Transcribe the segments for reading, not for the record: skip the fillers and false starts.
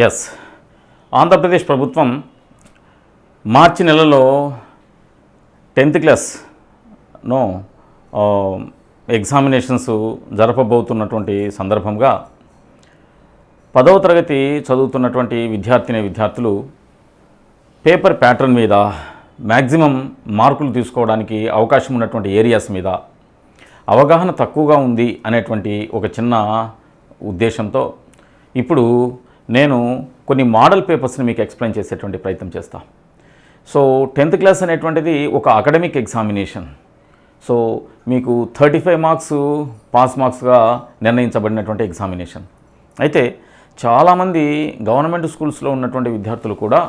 Yes, Andhra Pradesh ప్రభుత్వం మార్చి నెలలో 10th క్లాస్ను examinations జరపబోతున్నటువంటి సందర్భంగా 10వ తరగతి చదువుతున్నటువంటి విద్యార్థులు పేపర్ ప్యాటర్న్ మీద మ్యాక్సిమం మార్కులు తీసుకోవడానికి అవకాశం ఉన్నటువంటి ఏరియాస్ మీద అవగాహన తక్కువగా ఉంది అనేటువంటి ఒక చిన్న ఉద్దేశంతో ఇప్పుడు నేను కొన్ని మోడల్ పేపర్స్ని మీకు ఎక్స్ప్లెయిన్ చేసేటువంటి ప్రయత్నం చేస్తా. సో 10th క్లాస్ అనేటువంటిది ఒక అకాడమిక్ ఎగ్జామినేషన్. సో మీకు 35 మార్క్స్ పాస్ మార్క్స్గా నిర్ణయించబడినటువంటి ఎగ్జామినేషన్. అయితే చాలామంది గవర్నమెంట్ స్కూల్స్లో ఉన్నటువంటి విద్యార్థులు కూడా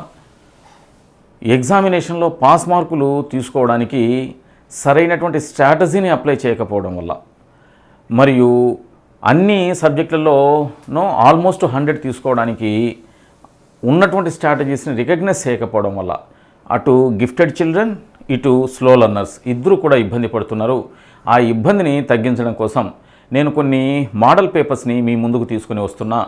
ఎగ్జామినేషన్లో పాస్ మార్కులు తీసుకోవడానికి సరైనటువంటి స్ట్రాటజీని అప్లై చేయకపోవడం వల్ల, మరియు అన్ని సబ్జెక్టులలో ఆల్మోస్ట్ 100 తీసుకోవడానికి ఉన్నటువంటి స్ట్రాటజీస్ని రికగ్నైజ్ చేయకపోవడం వల్ల అటు గిఫ్టెడ్ చిల్డ్రన్ ఇటు స్లో లెర్నర్స్ ఇద్దరు కూడా ఇబ్బంది పడుతున్నారు. ఆ ఇబ్బందిని తగ్గించడం కోసం నేను కొన్ని మోడల్ పేపర్స్ని మీ ముందుకు తీసుకుని వస్తున్నా.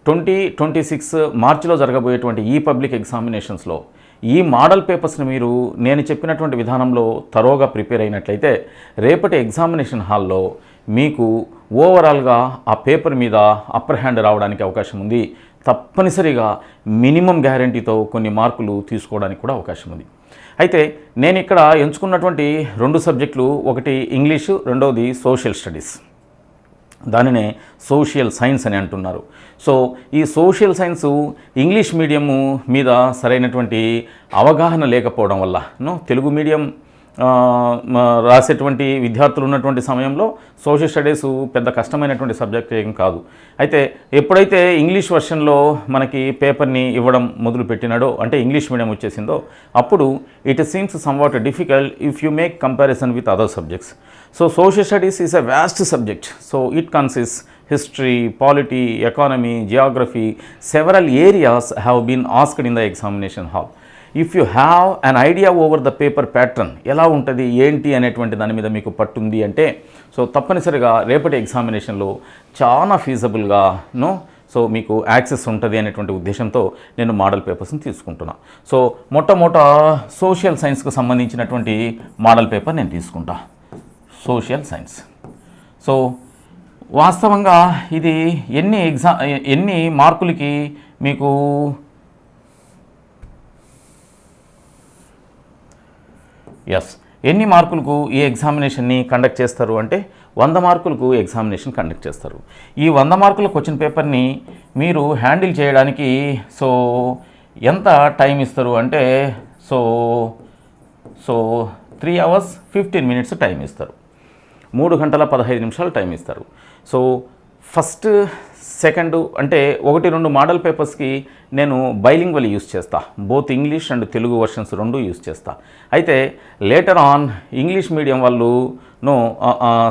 2026 మార్చిలో జరగబోయేటువంటి ఈ పబ్లిక్ ఎగ్జామినేషన్స్లో ఈ మోడల్ పేపర్స్ని మీరు నేను చెప్పినటువంటి విధానంలో తరోగా ప్రిపేర్ అయినట్లయితే రేపటి ఎగ్జామినేషన్ హాల్లో మీకు ఓవరాల్గా ఆ పేపర్ మీద అప్పర్ హ్యాండ్ రావడానికి అవకాశం ఉంది. తప్పనిసరిగా మినిమం గ్యారంటీతో కొన్ని మార్కులు తీసుకోవడానికి కూడా అవకాశం ఉంది. అయితే నేను ఇక్కడ ఎంచుకున్నటువంటి 2 సబ్జెక్టులు, ఒకటి ఇంగ్లీషు, రెండవది సోషల్ స్టడీస్. దానినే సోషల్ సైన్స్ అని అంటున్నారు. సో ఈ సోషల్ సైన్సు ఇంగ్లీష్ మీడియము మీద సరైనటువంటి అవగాహన లేకపోవడం వల్ల తెలుగు మీడియం రాసేటువంటి విద్యార్థులు ఉన్నటువంటి సమయంలో సోషల్ స్టడీస్ పెద్ద కష్టమైనటువంటి సబ్జెక్ట్ ఏం కాదు. అయితే ఎప్పుడైతే ఇంగ్లీష్ వర్షన్లో మనకి పేపర్ని ఇవ్వడం మొదలుపెట్టినాడో, అంటే ఇంగ్లీష్ మీడియం వచ్చేసిందో, అప్పుడు it seems somewhat difficult if you make comparison with other subjects. So social studies is a vast subject. So it consists history, polity, economy, geography, several areas have been asked in the examination hall. If you have an idea over the paper pattern, ఎలా ఉంటుంది ఏంటి అనేటువంటి దాని మీద మీకు పట్టుంది అంటే, so తప్పనిసరిగా రేపటి ఎగ్జామినేషన్లో చాలా ఫీజబుల్గా సో మీకు యాక్సెస్ ఉంటుంది అనేటువంటి ఉద్దేశంతో నేను మోడల్ పేపర్స్ని తీసుకుంటున్నా. సో మొట్టమొదట సోషల్ సైన్స్కు సంబంధించినటువంటి మోడల్ పేపర్ నేను తీసుకుంటా, సోషల్ సైన్స్. సో వాస్తవంగా ఇది ఎన్ని మార్కులకి మీకు ఎన్ని మార్కులకు ఈ ఎగ్జామినేషన్ని కండక్ట్ చేస్తారు అంటే 100 మార్కులకు ఎగ్జామినేషన్ కండక్ట్ చేస్తారు. ఈ 100 మార్కుల క్వశ్చన్ పేపర్ని మీరు హ్యాండిల్ చేయడానికి సో ఎంత టైం ఇస్తారు అంటే సో 3 hours 15 minutes టైం ఇస్తారు. 3 గంటల 15 నిమిషాలు టైం ఇస్తారు. సో ఫస్ట్ సెకండ్ అంటే 1-2 మోడల్ పేపర్స్కి నేను బైలింగ్వల్ యూస్ చేస్తా, both English and Telugu versions 2 use చేస్తా. అయితే లేటర్ ఆన్ ఇంగ్లీష్ మీడియం వాళ్ళు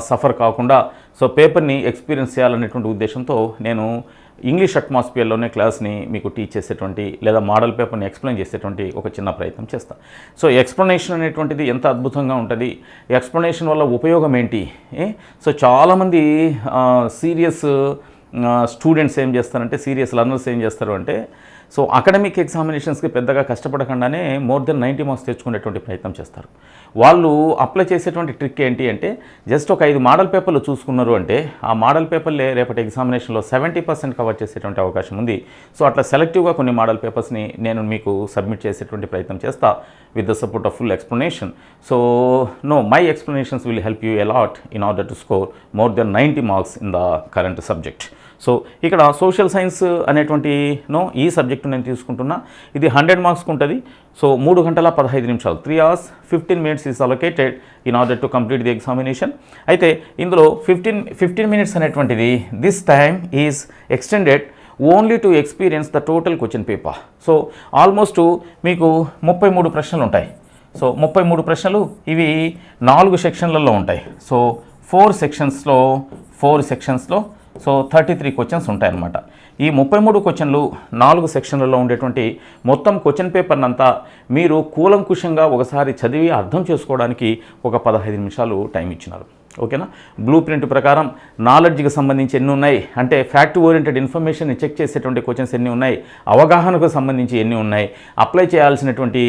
సఫర్ కాకుండా సో పేపర్ని ఎక్స్పీరియన్స్ చేయాలనేటువంటి ఉద్దేశంతో నేను ఇంగ్లీష్ అట్మాస్ఫియర్లోనే క్లాస్ని మీకు టీచ్ చేసేటువంటి లేదా మోడల్ పేపర్ని ఎక్స్ప్లెయిన్ చేసేటువంటి ఒక చిన్న ప్రయత్నం చేస్తా. సో ఎక్స్ప్లెనేషన్ అనేటువంటిది ఎంత అద్భుతంగా ఉంటుంది, ఎక్స్ప్లెనేషన్ వల్ల ఉపయోగం ఏంటి. సో చాలామంది సీరియస్ స్టూడెంట్స్ ఏం చేస్తారంటే, సీరియస్ లర్నర్స్ ఏం చేస్తారు అంటే, సో అకాడమిక్ ఎగ్జామినేషన్స్కి పెద్దగా కష్టపడకుండానే more than 90 మార్క్స్ తెచ్చుకునేటువంటి ప్రయత్నం చేస్తారు. వాళ్ళు అప్లై చేసేటువంటి ట్రిక్ ఏంటి అంటే, జస్ట్ ఒక 5 మోడల్ పేపర్లు చూసుకున్నారు అంటే ఆ మోడల్ పేపర్లే రేపటి ఎగ్జామినేషన్లో 70% కవర్ చేసేటువంటి అవకాశం ఉంది. సో అట్లా సెలెక్టివ్గా కొన్ని మోడల్ పేపర్స్ని నేను మీకు సబ్మిట్ చేసేటువంటి ప్రయత్నం చేస్తా with the support of full explanation. So my explanations will help you a lot in order to score more than 90 marks in the current subject. So ఇక్కడ సోషల్ సైన్స్ అనేటువంటి ఈ సబ్జెక్టు నేను తీసుకుంటున్నా. ఇది 100 మార్క్స్కి ఉంటుంది. సో 3 గంటల 15 నిమిషాలు 3 hours 15 minutes is allocated in order to complete the examination. అయితే ఇందులో 15 minutes అనేటువంటిది this time is extended only to experience the total question paper. So almost మీకు 33 ప్రశ్నలు ఉంటాయి. సో 33 ప్రశ్నలు ఇవి 4 సెక్షన్లలో ఉంటాయి. సో 4 సెక్షన్స్లో సో 33 క్వశ్చన్స్ ఉంటాయన్నమాట. ఈ 33 క్వశ్చన్లు 4 సెక్షన్లలో ఉండేటువంటి మొత్తం క్వశ్చన్ పేపర్ని అంతా మీరు కూలంకుషంగా ఒకసారి చదివి అర్థం చేసుకోవడానికి ఒక 15 నిమిషాలు టైం ఇచ్చినారు. ఓకేనా. బ్లూ ప్రింట్ ప్రకారం నాలెడ్జ్కి సంబంధించి ఎన్ని ఉన్నాయి, అంటే ఫ్యాక్ట్ ఓరియంటెడ్ ఇన్ఫర్మేషన్ని చెక్ చేసేటువంటి క్వశ్చన్స్ ఎన్ని ఉన్నాయి, అవగాహనకు సంబంధించి ఎన్ని ఉన్నాయి, అప్లై చేయాల్సినటువంటి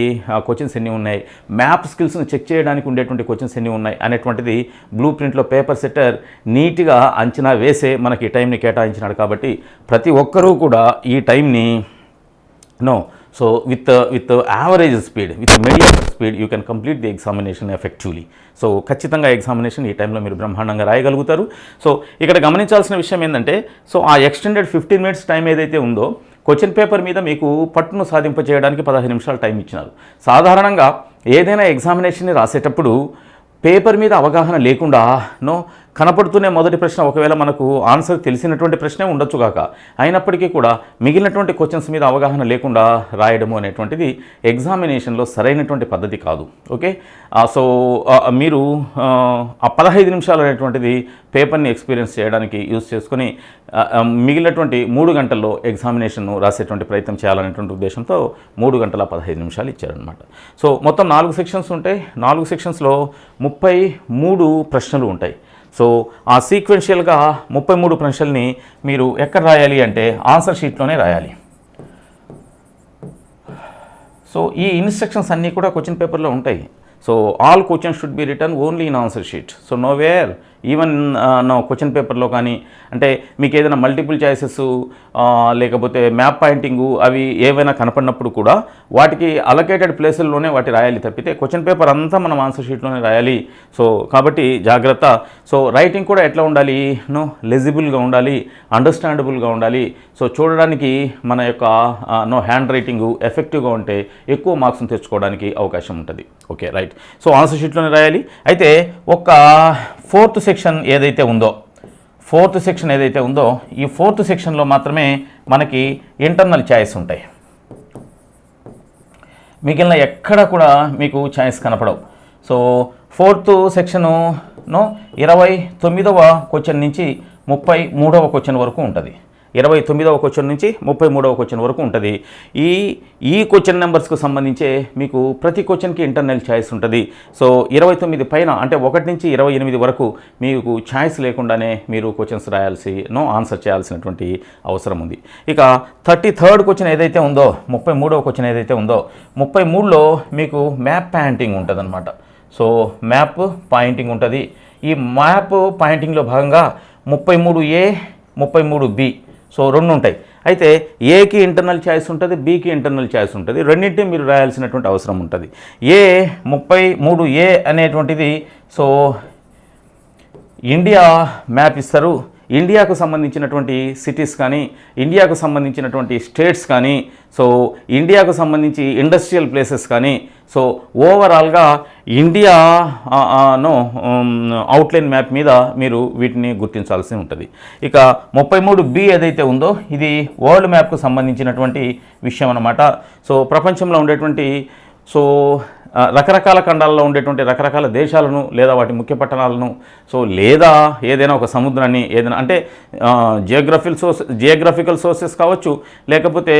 క్వశ్చన్స్ ఎన్ని ఉన్నాయి, మ్యాప్ స్కిల్స్ని చెక్ చేయడానికి ఉండేటువంటి క్వశ్చన్స్ ఎన్ని ఉన్నాయి అనేటువంటిది బ్లూ ప్రింట్లో పేపర్ సెట్టర్ నీట్గా అంచనా వేసే మనకి ఈ టైంని కేటాయించినాడు. కాబట్టి ప్రతి ఒక్కరూ కూడా ఈ టైంని so with average speed, with mediocre speed, you can complete the examination effectively. So ఖచ్చితంగా ఎగ్జామినేషన్ ఈ టైంలో మీరు బ్రహ్మాండంగా రాయగలుగుతారు. సో ఇక్కడ గమనించాల్సిన విషయం ఏంటంటే, సో ఆ ఎక్స్టెండెడ్ 15 minutes టైం ఏదైతే ఉందో క్వశ్చన్ పేపర్ మీద మీకు పట్టును సాధింప చేయడానికి 15 నిమిషాలు టైం ఇచ్చినారు. సాధారణంగా ఏదైనా ఎగ్జామినేషన్ని రాసేటప్పుడు పేపర్ మీద అవగాహన లేకుండా కనపడుతూనే మొదటి ప్రశ్న ఒకవేళ మనకు ఆన్సర్ తెలిసినటువంటి ప్రశ్నే ఉండొచ్చు కాక, అయినప్పటికీ కూడా మిగిలినటువంటి క్వశ్చన్స్ మీద అవగాహన లేకుండా రాయడము అనేటువంటిది ఎగ్జామినేషన్లో సరైనటువంటి పద్ధతి కాదు. ఓకే, సో మీరు ఆ 15 నిమిషాలు అనేటువంటిది పేపర్ని ఎక్స్పీరియన్స్ చేయడానికి యూజ్ చేసుకుని మిగిలినటువంటి 3 గంటల్లో ఎగ్జామినేషన్ను రాసేటువంటి ప్రయత్నం చేయాలనేటువంటి ఉద్దేశంతో 3 గంటల 15 నిమిషాలు ఇచ్చారనమాట. సో మొత్తం 4 సెక్షన్స్ ఉంటాయి. 4 సెక్షన్స్లో 33 ప్రశ్నలు ఉంటాయి. సో ఆ సీక్వెన్షియల్గా 33 ప్రశ్నల్ని మీరు ఎక్కడ రాయాలి అంటే ఆన్సర్ షీట్లోనే రాయాలి. సో ఈ ఇన్స్ట్రక్షన్స్ అన్నీ కూడా క్వశ్చన్ పేపర్లో ఉంటాయి. So all questions should be return only in answer sheet. So nowhere even question పేపర్లో కానీ, అంటే మీకు ఏదైనా మల్టిపుల్ చాయిసెస్ లేకపోతే మ్యాప్ పాయింటింగు అవి ఏవైనా కనపడినప్పుడు కూడా వాటికి అలొకేటెడ్ ప్లేసుల్లోనే వాటి రాయాలి తప్పితే క్వశ్చన్ పేపర్ అంతా మనం ఆన్సర్ షీట్లోనే రాయాలి. సో కాబట్టి జాగ్రత్త. సో రైటింగ్ కూడా ఎట్లా ఉండాలి, లెజిబుల్గా ఉండాలి, అండర్స్టాండబుల్గా ఉండాలి. సో చూడడానికి మన యొక్క హ్యాండ్ రైటింగు ఎఫెక్టివ్గా ఉంటే ఎక్కువ మార్క్స్ని తెచ్చుకోవడానికి అవకాశం ఉంటుంది. Okay, right. సో ఆన్సర్ షీట్లోనే రాయాలి. అయితే ఒక ఫోర్త్ సెక్షన్ ఏదైతే ఉందో ఈ ఫోర్త్ సెక్షన్లో మాత్రమే మనకి ఇంటర్నల్ ఛాయిస్ ఉంటాయి. మిగిలిన ఎక్కడ కూడా మీకు ఛాయిస్ కనపడవు. సో ఫోర్త్ సెక్షను 29వ క్వశ్చన్ నుంచి 33వ క్వశ్చన్ వరకు ఉంటుంది. 29వ క్వశ్చన్ నుంచి 33వ క్వశ్చన్ వరకు ఉంటుంది. ఈ క్వశ్చన్ నెంబర్స్కు సంబంధించే మీకు ప్రతి క్వశ్చన్కి ఇంటర్నల్ ఛాయిస్ ఉంటుంది. సో 29 పైన అంటే 1 నుంచి 28 వరకు మీకు ఛాయిస్ లేకుండానే మీరు క్వశ్చన్స్ రాయాల్సి ఆన్సర్ చేయాల్సినటువంటి అవసరం ఉంది. ఇక 33rd క్వశ్చన్ ఏదైతే ఉందో, 33వ క్వశ్చన్ ఏదైతే ఉందో, 33లో మీకు మ్యాప్ పాయింటింగ్ ఉంటుంది అనమాట. సో మ్యాప్ పాయింటింగ్ ఉంటుంది. ఈ మ్యాప్ పాయింటింగ్లో భాగంగా 33A 33B సో 2 ఉంటాయి. అయితే ఏకి ఇంటర్నల్ ఛాయిస్ ఉంటుంది, బికి ఇంటర్నల్ ఛాయిస్ ఉంటుంది. రెండింటిని మీరు రాయాల్సినటువంటి అవసరం ఉంటుంది. 33A అనేటువంటిది సో ఇండియా మ్యాప్ ఇస్తారు. ఇండియాకు సంబంధించినటువంటి సిటీస్ కానీ, ఇండియాకు సంబంధించినటువంటి స్టేట్స్ కానీ, సో ఇండియాకు సంబంధించి ఇండస్ట్రియల్ ప్లేసెస్ కానీ, సో ఓవరాల్గా ఇండియా అవుట్లైన్ మ్యాప్ మీద మీరు వీటిని గుర్తించాల్సి ఉంటుంది. ఇక 33B ఏదైతే ఉందో ఇది వరల్డ్ మ్యాప్కు సంబంధించినటువంటి విషయం అన్నమాట. సో ప్రపంచంలో ఉండేటువంటి సో రకరకాల ఖండాల్లో ఉండేటువంటి రకరకాల దేశాలను లేదా వాటి ముఖ్య పట్టణాలను సో లేదా ఏదైనా ఒక సముద్రాన్ని ఏదైనా అంటే జియోగ్రఫికల్ సోర్సెస్ కావచ్చు, లేకపోతే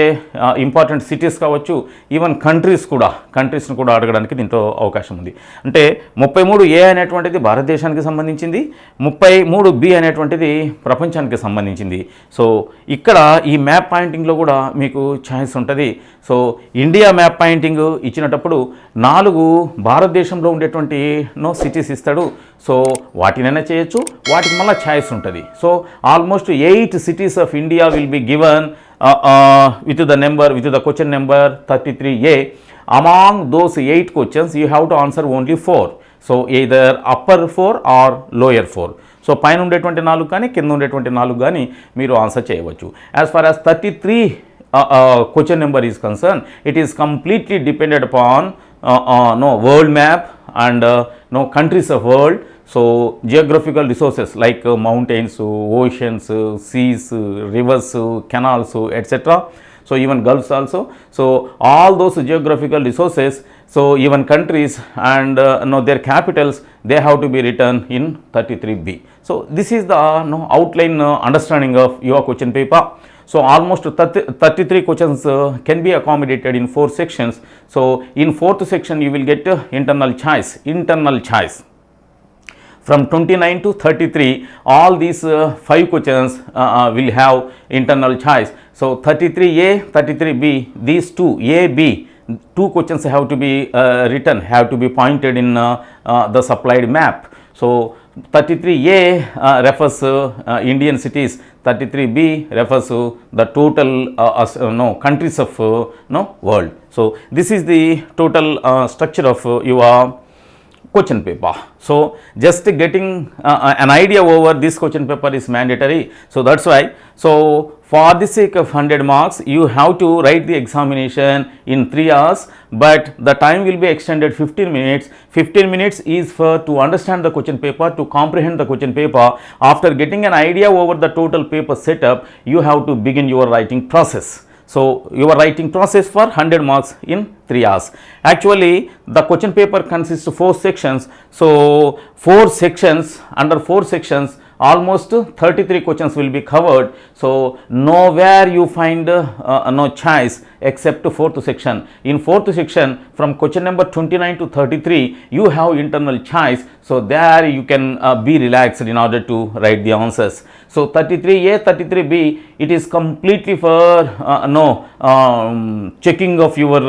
ఇంపార్టెంట్ సిటీస్ కావచ్చు, ఈవెన్ కంట్రీస్ను కూడా అడగడానికి దీంట్లో అవకాశం ఉంది. అంటే 33A అనేటువంటిది భారతదేశానికి సంబంధించింది, 33B అనేటువంటిది ప్రపంచానికి సంబంధించింది. సో ఇక్కడ ఈ మ్యాప్ పాయింటింగ్లో కూడా మీకు ఛాయిస్ ఉంటుంది. సో ఇండియా మ్యాప్ పాయింటింగ్ ఇచ్చినప్పుడు 4 భారతదేశంలో ఉండేటువంటి సిటీస్ ఇస్తాడు. సో వాటినైనా చేయొచ్చు, వాటికి మళ్ళీ ఛాయిస్ ఉంటుంది. So almost 8 cities of India will be given with the question number 33A. Among those 8 questions you have to answer only 4. So either upper 4 or lower 4. So పైన ఉండేటువంటి 4 కానీ కింద ఉండేటువంటి 4 కానీ మీరు ఆన్సర్ చేయవచ్చు. As far as 33 question number is concerned, it is completely dependent upon world map and countries of world. So geographical resources like mountains, oceans, seas, rivers, canals, etc. So even gulfs also. So all those geographical resources, so even countries and their capitals, they have to be written in 33B. So this is the outline understanding of your question paper. So almost 33 questions can be accommodated in 4 sections. So in 4th section you will get internal choice. From 29 to 33, all these 5 questions will have internal choice. So 33A, 33B, these two A, B, 2 questions have to be written, have to be pointed in the supplied map. So 33A refers Indian cities, 33B refers to the total countries of world. So this is the total structure of your question paper. So just getting an idea over this question paper is mandatory. So that's why, so for the sake of 100 marks, you have to write the examination in 3 hours, but the time will be extended 15 minutes. 15 minutes is for to understand the question paper, to comprehend the question paper. After getting an idea over the total paper setup, you have to begin your writing process. So your writing process for 100 marks in 3 hours. Actually, the question paper consists of 4 sections. So 4 sections, under 4 sections, almost 33 questions will be covered. So nowhere you find no choice except 4th section. In 4th section, from question number 29 to 33, you have internal choice. So there you can be relaxed in order to write the answers. So 33A, 33B, it is completely for checking of your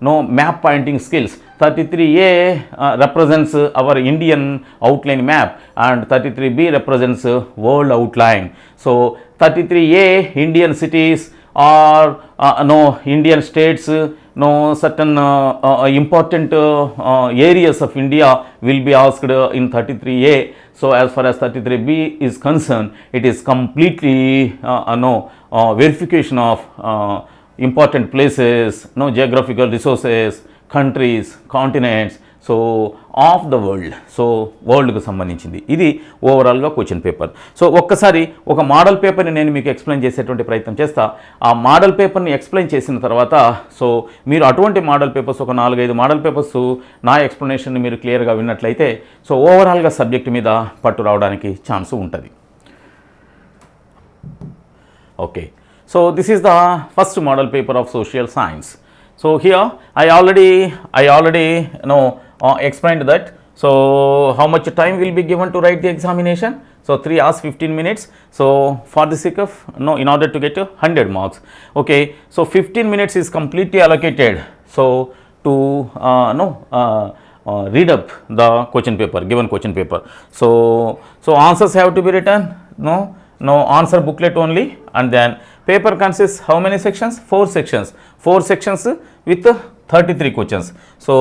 map pointing skills. 33A represents our Indian outline map, and 33B represents world outline. So 33A, Indian cities or Indian states, certain important areas of India will be asked in 33A. So as far as 33B is concerned, it is completely verification of important places, geographical resources, countries, continents, so of the world, so వరల్డ్కి సంబంధించింది. ఇది ఓవరాల్గా question paper. So ఒక్కసారి ఒక model పేపర్ని నేను మీకు explain చేసేటువంటి ప్రయత్నం చేస్తా. ఆ మోడల్ పేపర్ని ఎక్స్ప్లెయిన్ చేసిన తర్వాత సో మీరు అటువంటి మోడల్ పేపర్స్ ఒక 4-5 మోడల్ పేపర్స్ నా ఎక్స్ప్లెనేషన్ని మీరు క్లియర్గా విన్నట్లయితే సో ఓవరాల్గా సబ్జెక్ట్ మీద పట్టు రావడానికి ఛాన్స్ ఉంటుంది. Okay, so this is the first model paper of social science. So here I already explained that. So how much time will be given to write the examination? So 3 hours 15 minutes. So for the sake of in order to get 100 marks. Okay, so 15 minutes is completely allocated. So to read up the question paper, given question paper. So answers have to be written. No answer booklet only, and then paper consists how many sections? 4 sections. 4 sections with 33 questions. So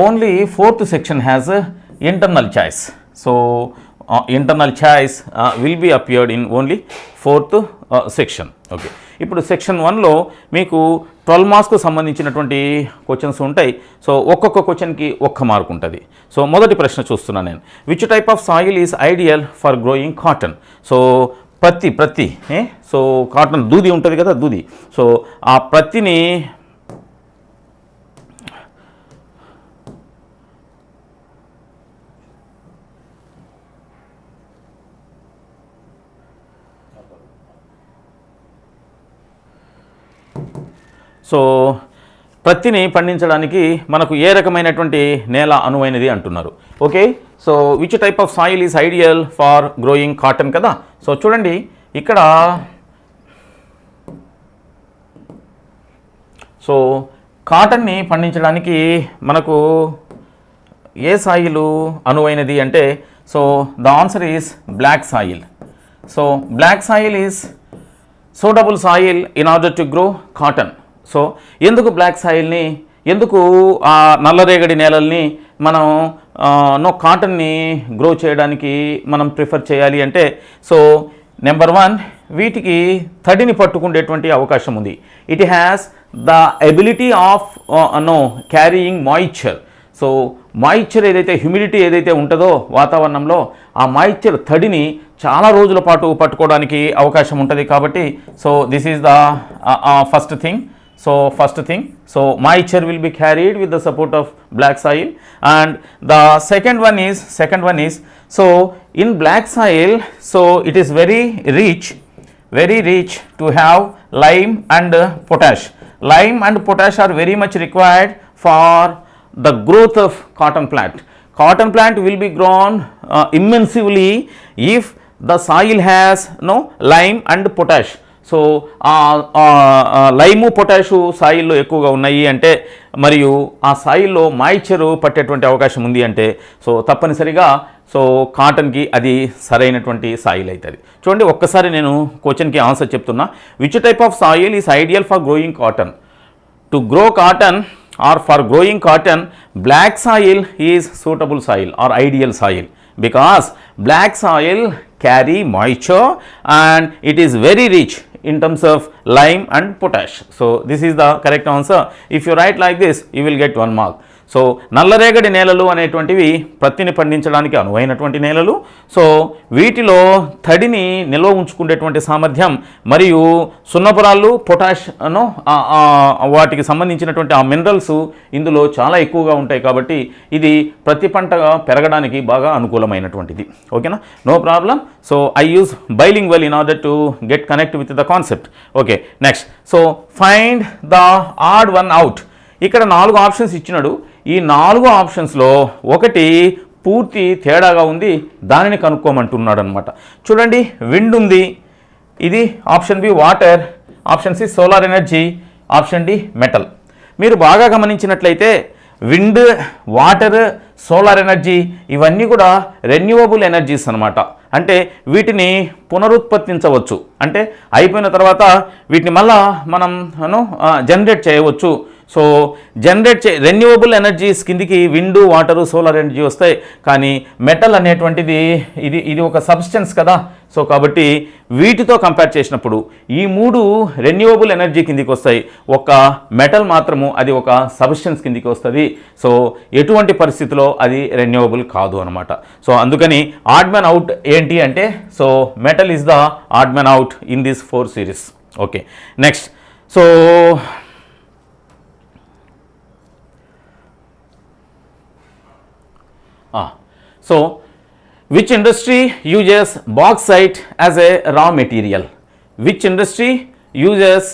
only 4th section has internal choice. So internal choice will be appeared in only 4th section. Okay, ఇప్పుడు section 1లో మీకు 12 మార్క్స్కు సంబంధించినటువంటి questions ఉంటాయి. So ఒక్కొక్క క్వశ్చన్కి 1 mark ఉంటుంది. So మొదటి ప్రశ్న చూస్తున్నాను నేను. Which type of soil is ideal for growing cotton? So ప్రత్తి సో కాటన్ దూది ఉంటుంది కదా, దూది. సో ఆ ప్రత్తిని సో ప్రత్తిని పండించడానికి మనకు ఏ రకమైనటువంటి నేల అనువైనది అంటున్నారు. Okay, so which type of soil is ideal for growing cotton కదా. సో చూడండి ఇక్కడ సో కాటన్ని పండించడానికి మనకు ఏ సాయిలు అనువైనది అంటే so the answer is black soil. So black soil is suitable soil in order to grow cotton. So ఎందుకు black సాయిల్ని, ఎందుకు ఆ నల్లరేగడి నేలల్ని మనం కాటన్ని గ్రో చేయడానికి మనం ప్రిఫర్ చేయాలి అంటే సో నెంబర్ 1, వీటికి తడిని పట్టుకునేటువంటి అవకాశం ఉంది. It has the ability of carrying moisture. So moisture ఏదైతే, హ్యూమిడిటీ ఏదైతే ఉంటుందో వాతావరణంలో, ఆ మాయిశ్చర్ తడిని చాలా రోజుల పాటు పట్టుకోవడానికి అవకాశం ఉంటుంది. కాబట్టి so this is the first thing. So moisture will be carried with the support of black soil. And the second one is so in black soil, so it is very rich to have lime and potash. Lime and potash are very much required for the growth of cotton plant. cotton plant will be grown immensely if the soil has no lime and potash. So lime potash సాయిల్లో ఎక్కువగా ఉన్నాయి అంటే మరియు ఆ సాయిల్లో moisture పట్టేటువంటి అవకాశం ఉంది అంటే so తప్పనిసరిగా సో కాటన్కి అది సరైనటువంటి సాయిల్ అవుతుంది. చూడండి ఒక్కసారి నేను క్వశ్చన్కి ఆన్సర్ చెప్తున్నా. Which type of soil is ideal for growing cotton? To grow cotton or for growing cotton, black soil is suitable soil or ideal soil, because black soil carry moisture and it is very rich in terms of lime and potash. So this is the correct answer. If you write like this, you will get 1 mark. So నల్లరేగడి నేలలు అనేటువంటివి పత్తిని పండించడానికి అనువైనటువంటి నేలలు. So వీటిలో తడిని నిల్వ ఉంచుకునేటువంటి సామర్థ్యం మరియు సున్నపురాళ్ళు పొటాష్ను వాటికి సంబంధించినటువంటి ఆ మినరల్స్ ఇందులో చాలా ఎక్కువగా ఉంటాయి కాబట్టి ఇది ప్రతి పంటగా పెరగడానికి బాగా అనుకూలమైనటువంటిది. ఓకేనా, no problem. So I use bilingual in order to get connect with the concept. Okay, next. So find the odd one out. ఇక్కడ 4 ఆప్షన్స్ ఇచ్చినాడు. ఈ 4 ఆప్షన్స్లో ఒకటి పూర్తి తేడాగా ఉంది, దానిని కనుక్కోమంటున్నాడు అనమాట. చూడండి, విండ్ ఉంది, ఇది option B water, option C solar energy, option D metal. మీరు బాగా గమనించినట్లయితే విండ్, వాటర్, సోలార్ ఎనర్జీ ఇవన్నీ కూడా రెన్యూవబుల్ ఎనర్జీస్ అనమాట. అంటే వీటిని పునరుత్పత్తించవచ్చు, అంటే అయిపోయిన తర్వాత వీటిని మళ్ళా మనం జనరేట్ చేయవచ్చు. సో రెన్యూవబుల్ ఎనర్జీస్ కిందికి విండు, వాటరు, సోలార్ ఎనర్జీ వస్తాయి. కానీ మెటల్ అనేటువంటిది ఇది ఒక సబ్స్టెన్స్ కదా. సో కాబట్టి వీటితో కంపేర్ చేసినప్పుడు ఈ 3 రెన్యూవబుల్ ఎనర్జీ కిందికి వస్తాయి, ఒక మెటల్ మాత్రము అది ఒక సబ్స్టెన్స్ కిందికి వస్తుంది. సో ఎటువంటి పరిస్థితిలో అది రెన్యూవబుల్ కాదు అనమాట. సో అందుకని ఆడ్ మ్యాన్ అవుట్ ఏంటి అంటే so metal is the odd man out in this 4 series. Okay, next. So which industry uses bauxite as a raw material? Which industry uses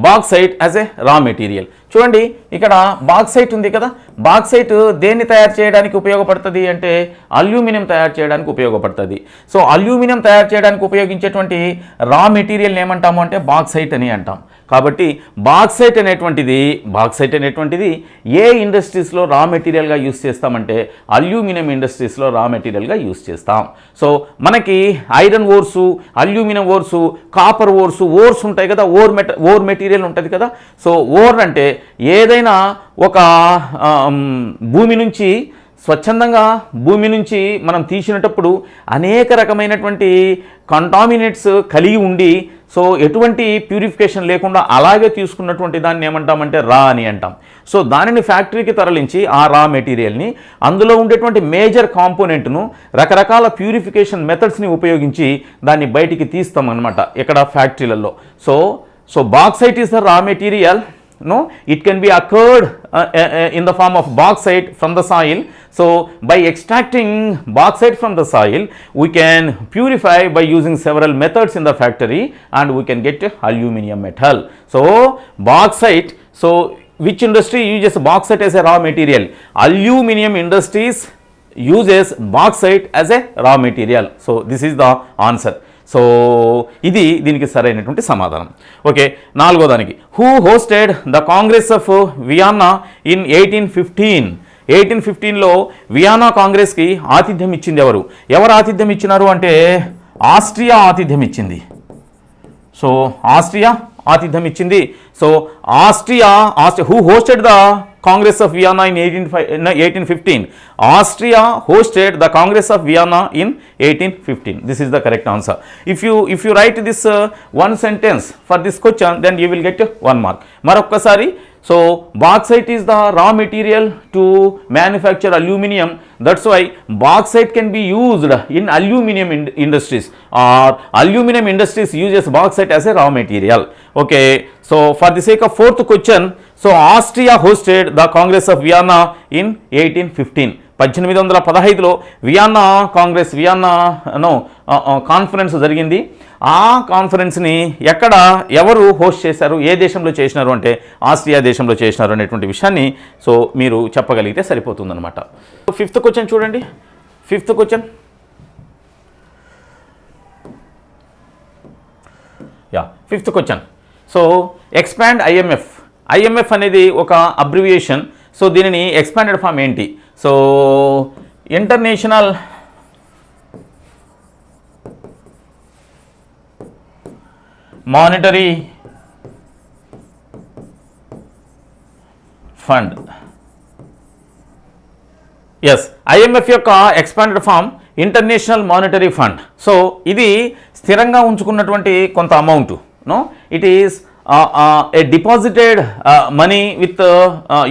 bauxite as a raw material? చూడండి, ఇక్కడ bauxite ఉంది కదా. Bauxite దేన్ని తయారు చేయడానికి ఉపయోగపడుతుంది అంటే aluminium తయారు చేయడానికి ఉపయోగపడుతుంది. సో అల్యూమినియం తయారు చేయడానికి ఉపయోగించేటువంటి రా మెటీరియల్ ఏమంటాము అంటే బాక్సైట్ అని అంటాం. కాబట్టి బాక్సైట్ అనేటువంటిది ఏ ఇండస్ట్రీస్లో రా మెటీరియల్గా యూస్ చేస్తామంటే అల్యూమినియం ఇండస్ట్రీస్లో రా మెటీరియల్గా యూస్ చేస్తాం. సో మనకి iron ores, aluminium ores, copper ores ఉంటాయి కదా, ఓర్ మెటీరియల్ ఉంటుంది కదా. సో ఓర్ అంటే ఏదైనా ఒక స్వచ్ఛందంగా భూమి నుంచి మనం తీసినప్పుడు అనేక రకమైనటువంటి కంటామినేట్స్ కలిగి ఉండి సో ఎటువంటి ప్యూరిఫికేషన్ లేకుండా అలాగే తీసుకున్నటువంటి దాన్ని ఏమంటామంటే రా అని అంటాం. సో దానిని ఫ్యాక్టరీకి తరలించి ఆ రా మెటీరియల్ని అందులో ఉండేటువంటి మేజర్ కాంపోనెంట్ను రకరకాల ప్యూరిఫికేషన్ మెథడ్స్ని ఉపయోగించి దాన్ని బయటికి తీస్తాం అన్నమాట ఇక్కడ ఫ్యాక్టరీలలో. So bauxite is the raw material. No, it can be occurred in the form of bauxite from the soil. So by extracting bauxite from the soil, we can purify by using several methods in the factory and we can get aluminum metal. So bauxite, so which industry uses bauxite as a raw material? Aluminum industries uses bauxite as a raw material. So this is the answer. So ఇది దీనికి సరైనటువంటి సమాధానం. Okay, 4వ దానికి, who hosted the Congress of Vienna in 1815? 1815లో Vienna కాంగ్రెస్కి ఆతిథ్యం ఇచ్చింది ఎవరు ఆతిథ్యం ఇచ్చినారు అంటే ఆస్ట్రియా ఆతిథ్యం ఇచ్చింది. సో ఆస్ట్రియా ఆతిథ్యం ఇచ్చింది. So Austria who hosted the Congress of Vienna in 1815. Austria hosted the Congress of Vienna in 1815. This is the correct answer. If you write this one sentence for this question, then you will get 1 mark. Marokkasari. So bauxite is the raw material to manufacture aluminum. That's why bauxite can be used in aluminum industries, or aluminum industries uses bauxite as a raw material. Okay, so for the sake of 4th question, so Austria hosted the Congress of Vienna in 1815. 1815లో Vienna Congress conference జరిగింది. ఆ కాన్ఫరెన్స్ని ఎవరు host చేశారు, ఏ దేశంలో చేసినారు అంటే Austria దేశంలో చేసినారు అనేటువంటి విషయాన్ని సో మీరు చెప్పగలిగితే సరిపోతుందన్నమాట. ఫిఫ్త్ క్వశ్చన్ చూడండి. Fifth question, fifth question. So expand IMF అనేది ఒక అబ్రివియేషన్. సో దీనిని ఎక్స్పాండెడ్ ఫామ్ ఏంటి? So International Monetary Fund. Yes, IMF యొక్క expanded form International Monetary Fund. So ఇది స్థిరంగా ఉంచుకున్నటువంటి కొంత amount. No, it is a deposited money with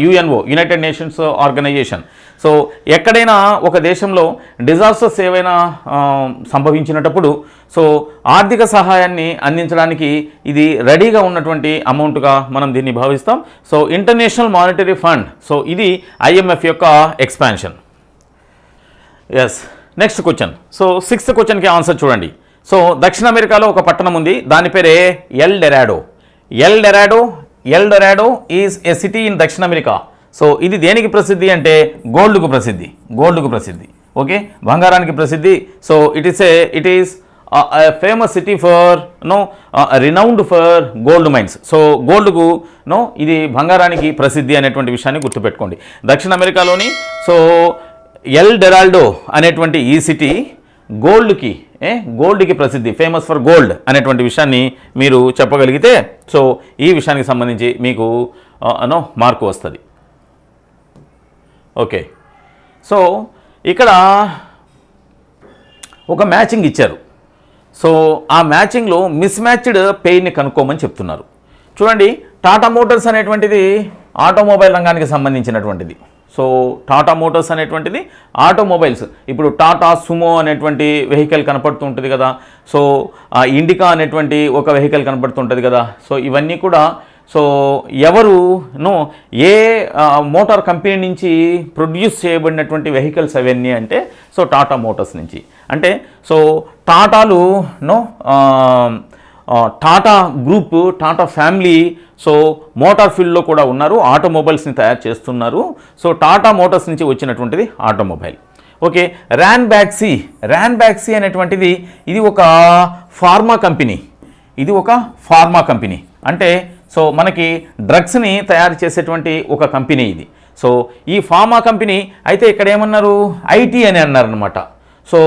UNO, United Nations Organisation. So ఎక్కడైనా ఒక దేశంలో డిజాస్టర్స్ ఏవైనా సంభవించినప్పుడు సో ఆర్థిక సహాయాన్ని అందించడానికి ఇది రెడీగా ఉన్నటువంటి అమౌంట్గా మనం దీన్ని భావిస్తాం. So International Monetary Fund, so ఇది ఐఎంఎఫ్ యొక్క expansion. Yes, next question. So sixth క్వశ్చన్కి ఆన్సర్ చూడండి. సో దక్షిణ అమెరికాలో ఒక పట్టణం ఉంది, దాని పేరే El Dorado is a city in దక్షిణ అమెరికా. సో ఇది దేనికి ప్రసిద్ధి అంటే గోల్డ్కు ప్రసిద్ధి. ఓకే, బంగారానికి ప్రసిద్ధి. So it is famous city for renowned for gold mines. So గోల్డ్కు ఇది బంగారానికి ప్రసిద్ధి అనేటువంటి విషయాన్ని గుర్తుపెట్టుకోండి. దక్షిణ అమెరికాలోని సో ఎల్ డొరాల్డో అనేటువంటి ఈ సిటీ గోల్డ్కి ప్రసిద్ధి, ఫేమస్ ఫర్ గోల్డ్ అనేటువంటి విషయాన్ని మీరు చెప్పగలిగితే సో ఈ విషయానికి సంబంధించి మీకు మార్కు వస్తుంది. ఓకే, సో ఇక్కడ ఒక మ్యాచింగ్ ఇచ్చారు. సో ఆ మ్యాచింగ్లో మిస్ మ్యాచ్డ్ పెయిర్ని కనుక్కోమని చెప్తున్నారు. చూడండి, టాటా మోటార్స్ అనేటువంటిది ఆటోమొబైల్ రంగానికి సంబంధించినటువంటిది. సో టాటా మోటార్స్ అనేటువంటిది ఆటోమొబైల్స్. ఇప్పుడు టాటా సుమో అనేటువంటి వెహికల్ కనపడుతుంటుంది కదా, సో ఇండికా అనేటువంటి ఒక వెహికల్ కనపడుతుంటుంది కదా. సో ఇవన్నీ కూడా సో ఏ మోటార్ కంపెనీ నుంచి ప్రొడ్యూస్ చేయబడినటువంటి వెహికల్స్ అవన్నీ అంటే సో టాటా మోటార్స్ నుంచి. అంటే సో టాటాలు Tata group, Tata family so motor ఫీల్డ్లో కూడా ఉన్నారు, ఆటోమొబైల్స్ని తయారు చేస్తున్నారు. సో టాటా మోటార్స్ నుంచి వచ్చినటువంటిది ఆటోమొబైల్. ఓకే, ర్యాన్ బ్యాక్సీ అనేటువంటిది ఇది ఒక ఫార్మా కంపెనీ. అంటే సో మనకి డ్రగ్స్ని తయారు చేసేటువంటి ఒక కంపెనీ ఇది. సో ఈ ఫార్మా కంపెనీ అయితే ఇక్కడ ఏమన్నారు, ఐటీ అని అన్నారనమాట. సో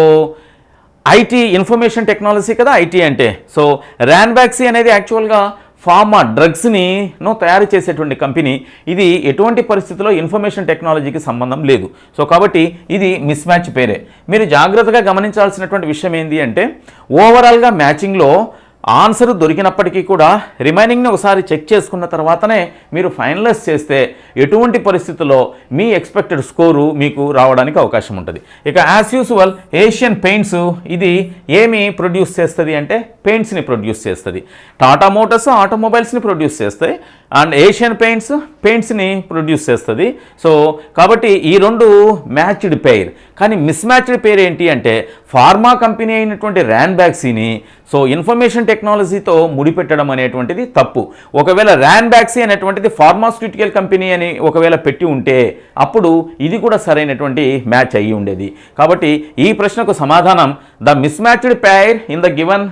ఐటీ, ఇన్ఫర్మేషన్ టెక్నాలజీ కదా ఐటీ అంటే. సో ర్యాన్ బ్యాక్సీ అనేది యాక్చువల్గా ఫార్మా డ్రగ్స్ని తయారు చేసేటువంటి కంపెనీ. ఇది ఎటువంటి పరిస్థితుల్లో ఇన్ఫర్మేషన్ టెక్నాలజీకి సంబంధం లేదు. సో కాబట్టి ఇది మిస్ మ్యాచ్ పేరే. మీరు జాగ్రత్తగా గమనించాల్సినటువంటి విషయం ఏంటి అంటే ఓవరాల్గా మ్యాచింగ్లో ఆన్సర్ దొరికినప్పటికీ కూడా రిమైనింగ్ని ఒకసారి చెక్ చేసుకున్న తర్వాతనే మీరు ఫైనలైజ్ చేస్తే ఎటువంటి పరిస్థితుల్లో మీ ఎక్స్పెక్టెడ్ స్కోరు మీకు రావడానికి అవకాశం ఉంటుంది. ఇక యాజ్ యూజువల్ ఏషియన్ పెయింట్స్ ఇది ఏమి ప్రొడ్యూస్ చేస్తుంది అంటే పెయింట్స్ని ప్రొడ్యూస్ చేస్తుంది. టాటా మోటార్స్ ఆటోమొబైల్స్ని ప్రొడ్యూస్ చేస్తాయి అండ్ ఏషియన్ పెయింట్స్ని ప్రొడ్యూస్ చేస్తుంది. సో కాబట్టి ఈ రెండు మ్యాచ్డ్ పెయిర్. కానీ మిస్ మ్యాచ్డ్ పెయిర్ ఏంటి అంటే ఫార్మా కంపెనీ అయినటువంటి ర్యాన్ బ్యాక్సీని సో ఇన్ఫర్మేషన్ టెక్నాలజీతో ముడిపెట్టడం అనేటువంటిది తప్పు. ఒకవేళ ర్యాన్ బ్యాక్సీ అనేటువంటిది ఫార్మాస్యూటికల్ కంపెనీ అని ఒకవేళ పెట్టి ఉంటే అప్పుడు ఇది కూడా సరైనటువంటి మ్యాచ్ అయ్యి ఉండేది. కాబట్టి ఈ ప్రశ్నకు సమాధానం the mismatched pair in the given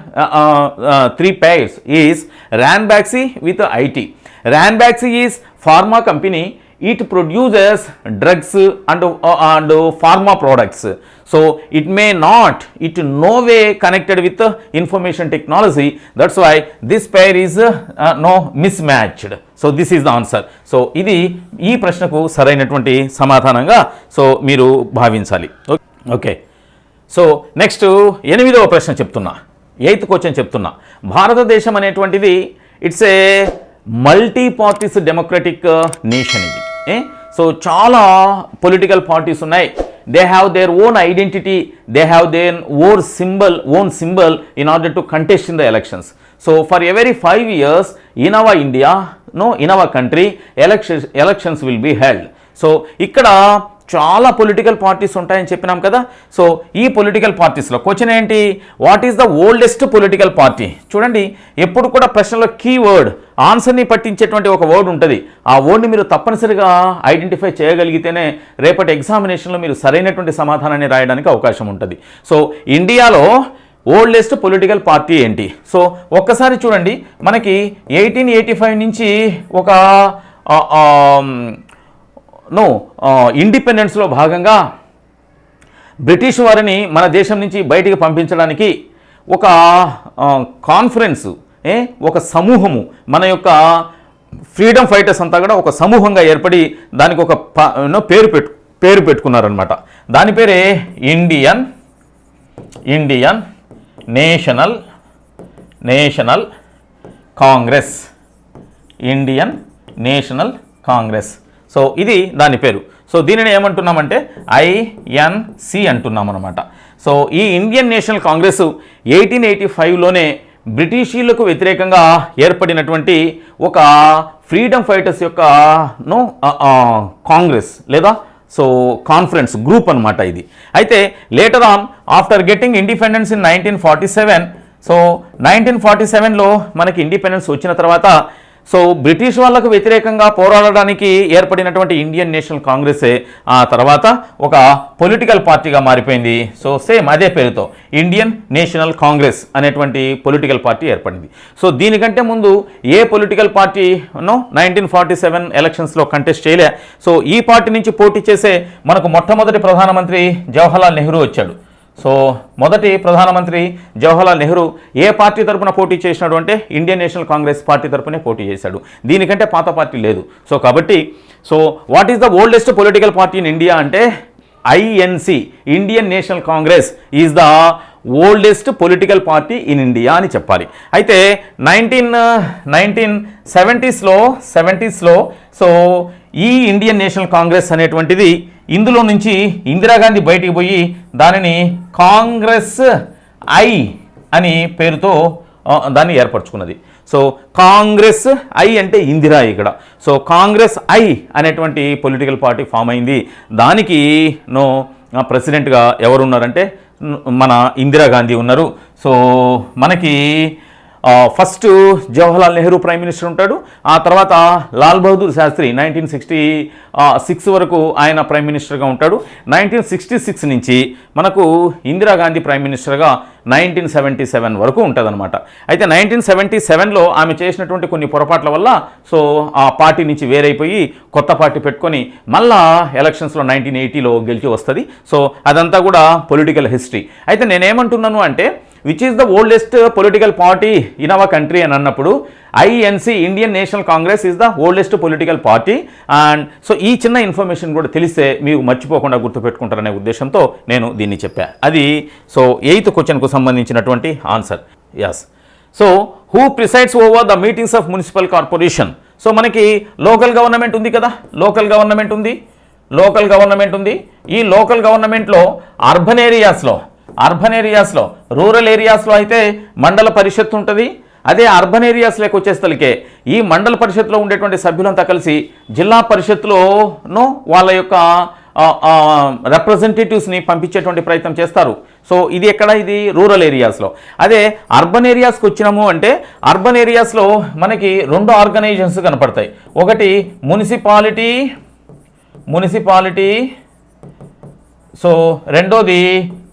3 pairs is Ranbaxy with IT. Ranbaxy is pharma company. It produces drugs and pharma products. So it no way connected with the information technology. That's why this pair is mismatched. So this is the answer. So ఇది ఈ ప్రశ్నకు సరైనటువంటి సమాధానంగా so మీరు భావించాలి. Okay, so next 8వ ప్రశ్న చెప్తున్నా, 8th క్వశ్చన్ చెప్తున్నా. భారతదేశం అనేటువంటిది it's a multi parties democratic nation ఇది. సో చాలా పొలిటికల్ పార్టీస్ ఉన్నాయి. They have their own identity, they have their own symbol in order to contest in the elections. So for every 5 years in our India, in our country, elections will be held. So ఇక్కడ చాలా political parties ఉంటాయని చెప్పినాం కదా. So ఈ political పార్టీస్లో question ఏంటి, what is the oldest political party? చూడండి, ఎప్పుడు కూడా ప్రశ్నలో కీవర్డ్ ఆన్సర్ని పట్టించేటువంటి ఒక వర్డ్ ఉంటుంది. ఆ వర్డ్ని మీరు తప్పనిసరిగా ఐడెంటిఫై చేయగలిగితేనే రేపటి ఎగ్జామినేషన్లో మీరు సరైనటువంటి సమాధానాన్ని రాయడానికి అవకాశం ఉంటుంది. సో ఇండియాలో ఓల్డెస్ట్ పొలిటికల్ పార్టీ ఏంటి? సో ఒక్కసారి చూడండి, మనకి 1885 నుంచి ఒక ఇండిపెండెన్స్లో భాగంగా బ్రిటిష్ వారిని మన దేశం నుంచి బయటికి పంపించడానికి ఒక కాన్ఫరెన్స్, ఒక సమూహము, మన యొక్క ఫ్రీడమ్ ఫైటర్స్ అంతా కూడా ఒక సమూహంగా ఏర్పడి దానికి ఒక పేరు పెట్టుకున్నారనమాట. దాని పేరే Indian National Congress. Indian National Congress. So ఇది దాని పేరు. సో దీనిని ఏమంటున్నామంటే ఐఎన్సి అంటున్నాం అనమాట. సో ఈ ఇండియన్ నేషనల్ కాంగ్రెస్ 1885లోనే బ్రిటిషీలకు వ్యతిరేకంగా ఏర్పడినటువంటి ఒక ఫ్రీడమ్ ఫైటర్స్ యొక్క కాంగ్రెస్ లేదా సో కాన్ఫరెన్స్ గ్రూప్ అనమాట ఇది. అయితే later on after getting independence in 1947, so 1947లో మనకి ఇండిపెండెన్స్ వచ్చిన తర్వాత సో బ్రిటిష్ వాళ్ళకు వ్యతిరేకంగా పోరాడడానికి ఏర్పడినటువంటి ఇండియన్ నేషనల్ కాంగ్రెసే ఆ తర్వాత ఒక పొలిటికల్ పార్టీగా మారిపోయింది. సో సేమ్ అదే పేరుతో ఇండియన్ నేషనల్ కాంగ్రెస్ అనేటువంటి పొలిటికల్ పార్టీ ఏర్పడింది. సో దీనికంటే ముందు ఏ పొలిటికల్ పార్టీ 1947 ఎలక్షన్స్లో కంటెస్ట్ చేయలే. సో ఈ పార్టీ నుంచి పోటీ చేసే మనకు మొట్టమొదటి ప్రధానమంత్రి జవహర్లాల్ నెహ్రూ వచ్చాడు. సో మొదటి ప్రధానమంత్రి జవహర్లాల్ నెహ్రూ ఏ పార్టీ తరపున పోటీ చేసినాడు అంటే ఇండియన్ నేషనల్ కాంగ్రెస్ పార్టీ తరపునే పోటీ చేశాడు. దీనికంటే పాత పార్టీ లేదు. సో కాబట్టి so what is the oldest political party in India అంటే INC, Indian National Congress is the oldest political party in India అని చెప్పాలి. అయితే 1970స్లో సో ఈ ఇండియన్ నేషనల్ కాంగ్రెస్ అనేటువంటిది ఇందులో నుంచి ఇందిరాగాంధీ బయటికి పోయి దానిని కాంగ్రెస్ ఐ అని పేరుతో దాన్ని ఏర్పరచుకున్నది. సో కాంగ్రెస్ ఐ అంటే ఇందిరా ఇక్కడ. సో కాంగ్రెస్ ఐ అనేటువంటి పొలిటికల్ పార్టీ ఫామ్ అయింది. దానికి ప్రెసిడెంట్గా ఎవరు ఉన్నారంటే మన ఇందిరాగాంధీ ఉన్నారు. సో మనకి first Jawaharlal Nehru prime minister ఉంటాడు. ఆ తర్వాత లాల్ బహదూర్ శాస్త్రి 1966 వరకు ఆయన ప్రైమ్ మినిస్టర్గా ఉంటాడు. 1966 నుంచి మనకు ఇందిరాగాంధీ ప్రైమ్ మినిస్టర్గా 1977 వరకు ఉంటుందన్నమాట. అయితే 1977లో ఆమె చేసినటువంటి కొన్ని పొరపాట్ల వల్ల సో ఆ పార్టీ నుంచి వేరైపోయి కొత్త పార్టీ పెట్టుకొని మళ్ళా ఎలక్షన్స్లో 1980లో గెలిచి వస్తుంది. సో అదంతా కూడా పొలిటికల్ హిస్టరీ. అయితే నేనేమంటున్నాను అంటే which is the oldest political party in our country అని అన్నప్పుడు INC, Indian National Congress is the oldest political party. And so ఈ చిన్న ఇన్ఫర్మేషన్ కూడా తెలిస్తే మీరు మర్చిపోకుండా గుర్తుపెట్టుకుంటారనే ఉద్దేశంతో నేను దీన్ని చెప్పాను. అది సో 8th క్వశ్చన్కు సంబంధించినటువంటి answer. Yes. So who presides over the meetings of municipal corporation? So మనకి లోకల్ గవర్నమెంట్ ఉంది కదా, లోకల్ గవర్నమెంట్ ఉంది. ఈ లోకల్ గవర్నమెంట్లో అర్బన్ ఏరియాస్లో రూరల్ ఏరియాస్లో అయితే మండల పరిషత్ ఉంటుంది. అదే అర్బన్ ఏరియాస్లోకి వచ్చేసరికి ఈ మండల పరిషత్లో ఉండేటువంటి సభ్యులంతా కలిసి జిల్లా పరిషత్లోనూ వాళ్ళ యొక్క రిప్రజెంటేటివ్స్ని పంపించేటువంటి ప్రయత్నం చేస్తారు. సో ఇది ఎక్కడ? ఇది రూరల్ ఏరియాస్లో. అదే అర్బన్ ఏరియాస్కి వచ్చినాము అంటే అర్బన్ ఏరియాస్లో మనకి 2 ఆర్గనైజేషన్స్ కనపడతాయి. ఒకటి మున్సిపాలిటీ, సో రెండోది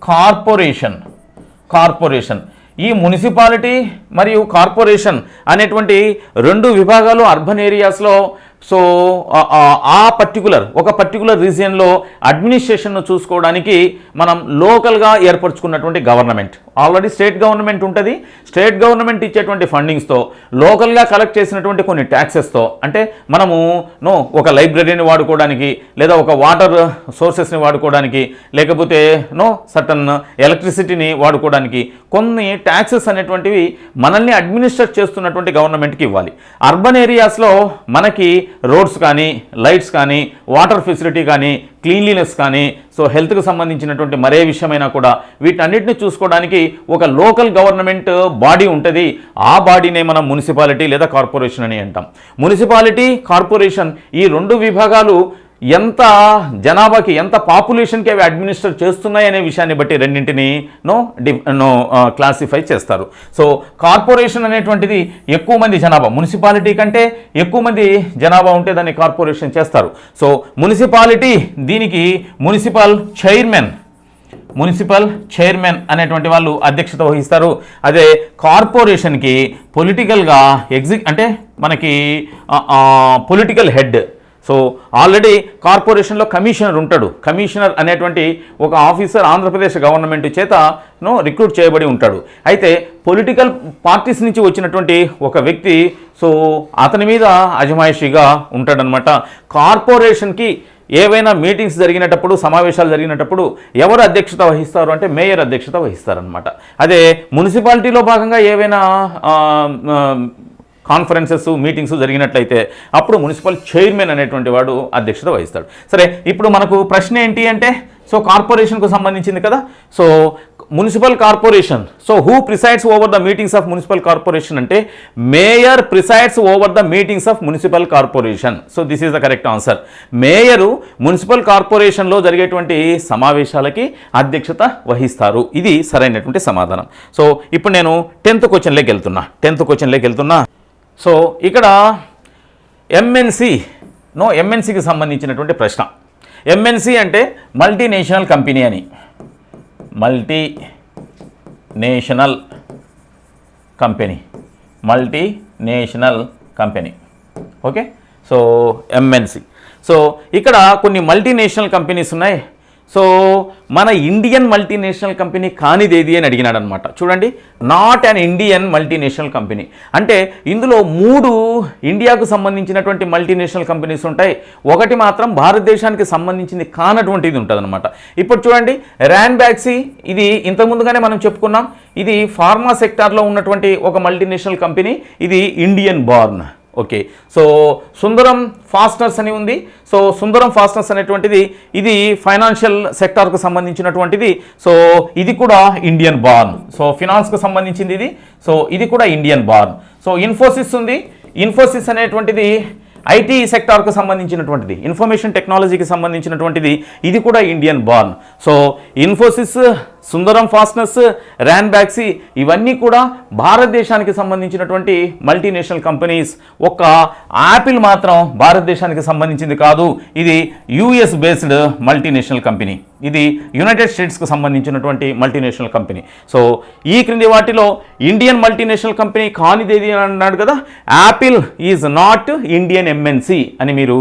కార్పొరేషన్. ఈ మున్సిపాలిటీ మరియు కార్పొరేషన్ అనేటువంటి 2 విభాగాలు అర్బన్ ఏరియాస్లో సో ఒక పర్టికులర్ రీజియన్లో అడ్మినిస్ట్రేషన్ను చూసుకోవడానికి మనం లోకల్గా ఏర్పరచుకున్నటువంటి గవర్నమెంట్. ఆల్రెడీ స్టేట్ గవర్నమెంట్ ఉంటుంది. స్టేట్ గవర్నమెంట్ ఇచ్చేటువంటి ఫండింగ్స్తో లోకల్గా కలెక్ట్ చేసినటువంటి కొన్ని ట్యాక్సెస్తో అంటే మనము ఒక లైబ్రరీని వాడుకోవడానికి లేదా ఒక వాటర్ సోర్సెస్ని వాడుకోవడానికి లేకపోతే సర్టన్ ఎలక్ట్రిసిటీని వాడుకోవడానికి కొన్ని ట్యాక్సెస్ అనేటువంటివి మనల్ని అడ్మినిస్ట్రేట్ చేస్తున్నటువంటి గవర్నమెంట్కి ఇవ్వాలి. అర్బన్ ఏరియాస్లో మనకి రోడ్స్ కానీ, లైట్స్ కానీ, వాటర్ ఫెసిలిటీ కానీ, క్లీన్లీనెస్ కానీ, సో హెల్త్కి సంబంధించినటువంటి మరే విషయమైనా కూడా వీటన్నిటిని చూసుకోవడానికి ఒక లోకల్ గవర్నమెంట్ బాడీ ఉంటుంది. ఆ బాడీనే మనం మున్సిపాలిటీ లేదా కార్పొరేషన్ అని అంటాం. మున్సిపాలిటీ, కార్పొరేషన్ ఈ 2 విభాగాలు ఎంత జనాభాకి ఎంత పాపులేషన్కి అవి అడ్మినిస్టర్ చేస్తున్నాయి అనే విషయాన్ని బట్టి రెండింటిని క్లాసిఫై చేస్తారు. సో కార్పొరేషన్ అనేటువంటిది ఎక్కువ మంది జనాభా, మున్సిపాలిటీ కంటే ఎక్కువ మంది జనాభా ఉంటే దాన్ని కార్పొరేషన్ చేస్తారు. సో మున్సిపాలిటీ దీనికి మున్సిపల్ చైర్మన్ అనేటువంటి వాళ్ళు అధ్యక్షత వహిస్తారు. అదే కార్పొరేషన్కి పొలిటికల్గా అంటే మనకి పొలిటికల్ హెడ్. సో ఆల్రెడీ కార్పొరేషన్లో కమిషనర్ ఉంటాడు. కమిషనర్ అనేటువంటి ఒక ఆఫీసర్ ఆంధ్రప్రదేశ్ గవర్నమెంట్ చేత రిక్రూట్ చేయబడి ఉంటాడు. అయితే పొలిటికల్ పార్టీస్ నుంచి వచ్చినటువంటి ఒక వ్యక్తి సో అతని మీద అజమాయిషీగా ఉంటాడనమాట. కార్పొరేషన్కి ఏవైనా మీటింగ్స్ జరిగినప్పుడు, సమావేశాలు జరిగినప్పుడు ఎవరు అధ్యక్షత వహిస్తారు అంటే మేయర్ అధ్యక్షత వహిస్తారనమాట. అదే మున్సిపాలిటీలో భాగంగా ఏవైనా కాన్ఫరెన్సెస్, మీటింగ్స్ జరిగినట్లయితే అప్పుడు మున్సిపల్ చైర్మన్ అనేటువంటి వాడు అధ్యక్షత వహిస్తాడు. సరే, ఇప్పుడు మనకు ప్రశ్న ఏంటి అంటే సో కార్పొరేషన్కు సంబంధించింది కదా. So municipal corporation, so who presides over the meetings of municipal corporation అంటే mayor presides over the meetings of municipal corporation. So this is the correct answer. Mayor municipal కార్పొరేషన్లో జరిగేటువంటి సమావేశాలకి అధ్యక్షత వహిస్తారు. ఇది సరైనటువంటి సమాధానం. సో ఇప్పుడు నేను 10th క్వశ్చన్లోకి వెళ్తున్నా. సో ఇక్కడ ఎంఎన్సీకి సంబంధించినటువంటి ప్రశ్న. ఎంఎన్సీ అంటే మల్టీనేషనల్ కంపెనీ అని. Multinational company okay. So MNC. So ఇక్కడ కొన్ని మల్టీనేషనల్ కంపెనీస్ ఉన్నాయి. సో మన ఇండియన్ మల్టీనేషనల్ కంపెనీ కానిదేది అని అడిగినాడు అనమాట. చూడండి, not an Indian multinational company అంటే ఇందులో 3 ఇండియాకు సంబంధించినటువంటి మల్టీనేషనల్ కంపెనీస్ ఉంటాయి. ఒకటి మాత్రం భారతదేశానికి సంబంధించింది కానటువంటిది ఉంటుంది అనమాట. ఇప్పుడు చూడండి, ర్యాన్బాక్సీ ఇది ఇంతకుముందుగానే మనం చెప్పుకున్నాం. ఇది ఫార్మా సెక్టార్లో ఉన్నటువంటి ఒక మల్టీనేషనల్ కంపెనీ. ఇది ఇండియన్ బార్న్. ఓకే. సో సుందరం ఫాస్టనర్స్ అని ఉంది. సో సుందరం ఫాస్టనర్స్ అనేటువంటిది ఇది ఫైనాన్షియల్ సెక్టార్కు సంబంధించినటువంటిది. సో ఇది కూడా ఇండియన్ బార్న్. సో ఫినాన్స్కు సంబంధించింది ఇది. సో ఇది కూడా ఇండియన్ బార్న్. సో ఇన్ఫోసిస్ ఉంది. ఇన్ఫోసిస్ అనేటువంటిది ఐటీ సెక్టార్కు సంబంధించినటువంటిది, ఇన్ఫర్మేషన్ టెక్నాలజీకి సంబంధించినటువంటిది. ఇది కూడా ఇండియన్ బార్న్. సో ఇన్ఫోసిస్, సుందరం ఫాస్టనర్స్, ర్యాన్బాక్సీ ఇవన్నీ కూడా భారతదేశానికి సంబంధించినటువంటి మల్టీనేషనల్ కంపెనీస్. ఒక్క యాపిల్ మాత్రం భారతదేశానికి సంబంధించింది కాదు. ఇది యుఎస్ బేస్డ్ మల్టీనేషనల్ కంపెనీ. ఇది యునైటెడ్ స్టేట్స్కు సంబంధించినటువంటి మల్టీనేషనల్ కంపెనీ. సో ఈ క్రింది వాటిలో ఇండియన్ మల్టీనేషనల్ కంపెనీ కానిదేది అని అన్నాడు కదా. Apple is not Indian MNC అని మీరు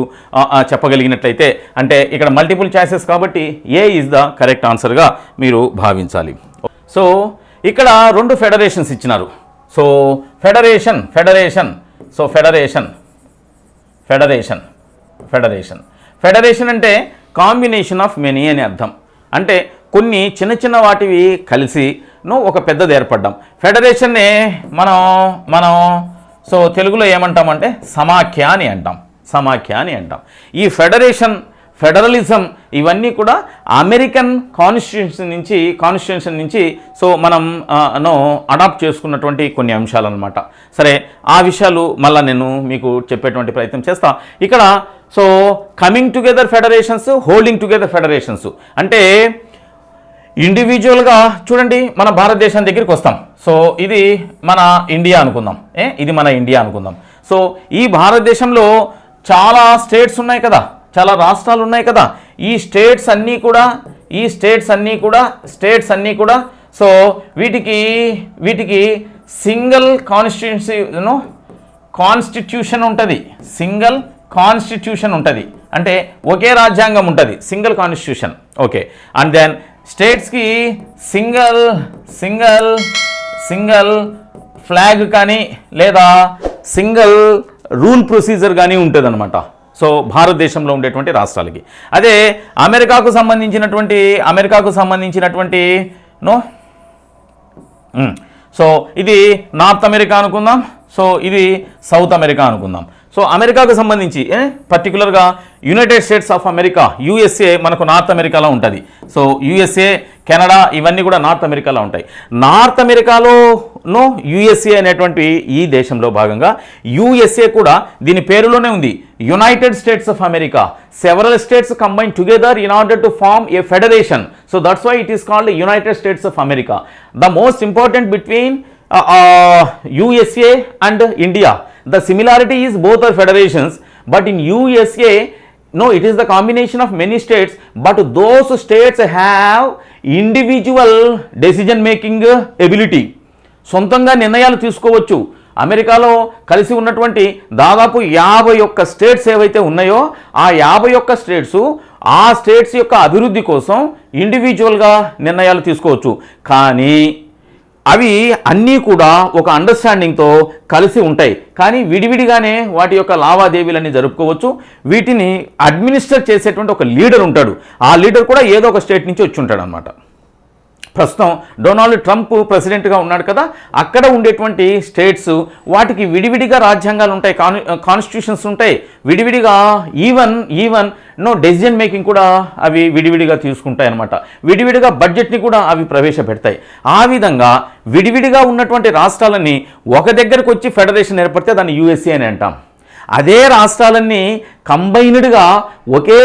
చెప్పగలిగినట్లయితే, అంటే ఇక్కడ మల్టిపుల్ చాయిసెస్ కాబట్టి ఏ ఈజ్ ద కరెక్ట్ ఆన్సర్గా మీరు భావించాలి. సో ఇక్కడ 2 ఫెడరేషన్స్ ఇచ్చినారు. So federation. సో ఫెడరేషన్ అంటే కాంబినేషన్ ఆఫ్ మెనీ అని అర్థం. అంటే కొన్ని చిన్న చిన్న వాటివి కలిసి ఒక పెద్దది ఏర్పడ్డాం. ఫెడరేషన్నే మనం సో తెలుగులో ఏమంటామంటే సమాఖ్య అని అంటాం. ఈ ఫెడరలిజం ఇవన్నీ కూడా అమెరికన్ కాన్స్టిట్యూషన్ నుంచి సో మనం అడాప్ట్ చేసుకున్నటువంటి కొన్ని అంశాలు అన్నమాట. సరే, ఆ విషయాలు మళ్ళీ నేను మీకు చెప్పేటువంటి ప్రయత్నం చేస్తా. ఇక్కడ so coming together federations, holding together federations అంటే ఇండివిజువల్గా చూడండి, మన భారతదేశం దగ్గరికి వస్తాం. సో ఇది మన ఇండియా అనుకుందాం. సో ఈ భారతదేశంలో చాలా స్టేట్స్ ఉన్నాయి కదా, చాలా రాష్ట్రాలు ఉన్నాయి కదా. ఈ స్టేట్స్ అన్నీ కూడా సో వీటికి సింగిల్ కాన్స్టిట్యూషన్ ఉంటుంది. అంటే ఒకే రాజ్యాంగం ఉంటుంది, single constitution. Okay. And then స్టేట్స్కి సింగిల్ ఫ్లాగ్ కానీ లేదా సింగిల్ రూల్ ప్రొసీజర్ కానీ ఉంటుంది అనమాట. సో భారతదేశంలో ఉండేటువంటి రాష్ట్రాలకి. అదే అమెరికాకు సంబంధించినటువంటి సో ఇది నార్త్ అమెరికా అనుకుందాం. సో ఇది సౌత్ అమెరికా అనుకుందాం. సో అమెరికాకు సంబంధించి పర్టికులర్గా United States of America USA మనకు నార్త్ అమెరికాలో ఉంటుంది. సో యుఎస్ఏ, కెనడా ఇవన్నీ కూడా నార్త్ అమెరికాలో ఉంటాయి. నార్త్ అమెరికాలోనూ యుఎస్ఏ అనేటువంటి ఈ దేశంలో భాగంగా యుఎస్ఏ కూడా దీని పేరులోనే ఉంది, United States of America. Several states combine together in order to form a federation. So that's why it is called United States of America. The most important between USA and India. The similarity is both are federations, but in USA, no, it is the combination of many states, but those states have individual decision making ability. సొంతంగా నిర్ణయాలు తీసుకోవచ్చు. అమెరికాలో కలిసి ఉన్నటువంటి దాదాపు 51 states ఏవైతే ఉన్నాయో ఆ 51 స్టేట్స్ ఆ స్టేట్స్ యొక్క అభివృద్ధి కోసం ఇండివిజువల్గా నిర్ణయాలు తీసుకోవచ్చు. కానీ అవి అన్నీ కూడా ఒక అండర్స్టాండింగ్తో కలిసి ఉంటాయి. కానీ విడివిడిగానే వాటి యొక్క లావాదేవీలన్నీ జరుపుకోవచ్చు. వీటిని అడ్మినిస్టర్ చేసేటువంటి ఒక లీడర్ ఉంటాడు. ఆ లీడర్ కూడా ఏదో ఒక స్టేట్ నుంచి వచ్చి ఉంటాడు అనమాట. ప్రస్తుతం డొనాల్డ్ ట్రంప్ ప్రెసిడెంట్గా ఉన్నాడు కదా, అక్కడ ఉండేటువంటి స్టేట్స్ వాటికి విడివిడిగా రాజ్యాంగాలు ఉంటాయి, కాన్స్టిట్యూషన్స్ ఉంటాయి, విడివిడిగా ఈవెన్ డెసిజన్ మేకింగ్ కూడా అవి విడివిడిగా తీసుకుంటాయి అన్నమాట. విడివిడిగా బడ్జెట్ని కూడా అవి ప్రవేశపెడతాయి. ఆ విధంగా విడివిడిగా ఉన్నటువంటి రాష్ట్రాలన్నీ ఒక దగ్గరకు వచ్చి ఫెడరేషన్ ఏర్పడితే దాన్ని యుఎస్ఏ అని అంటాం. అదే రాష్ట్రాలన్నీ కంబైన్డ్గా ఒకే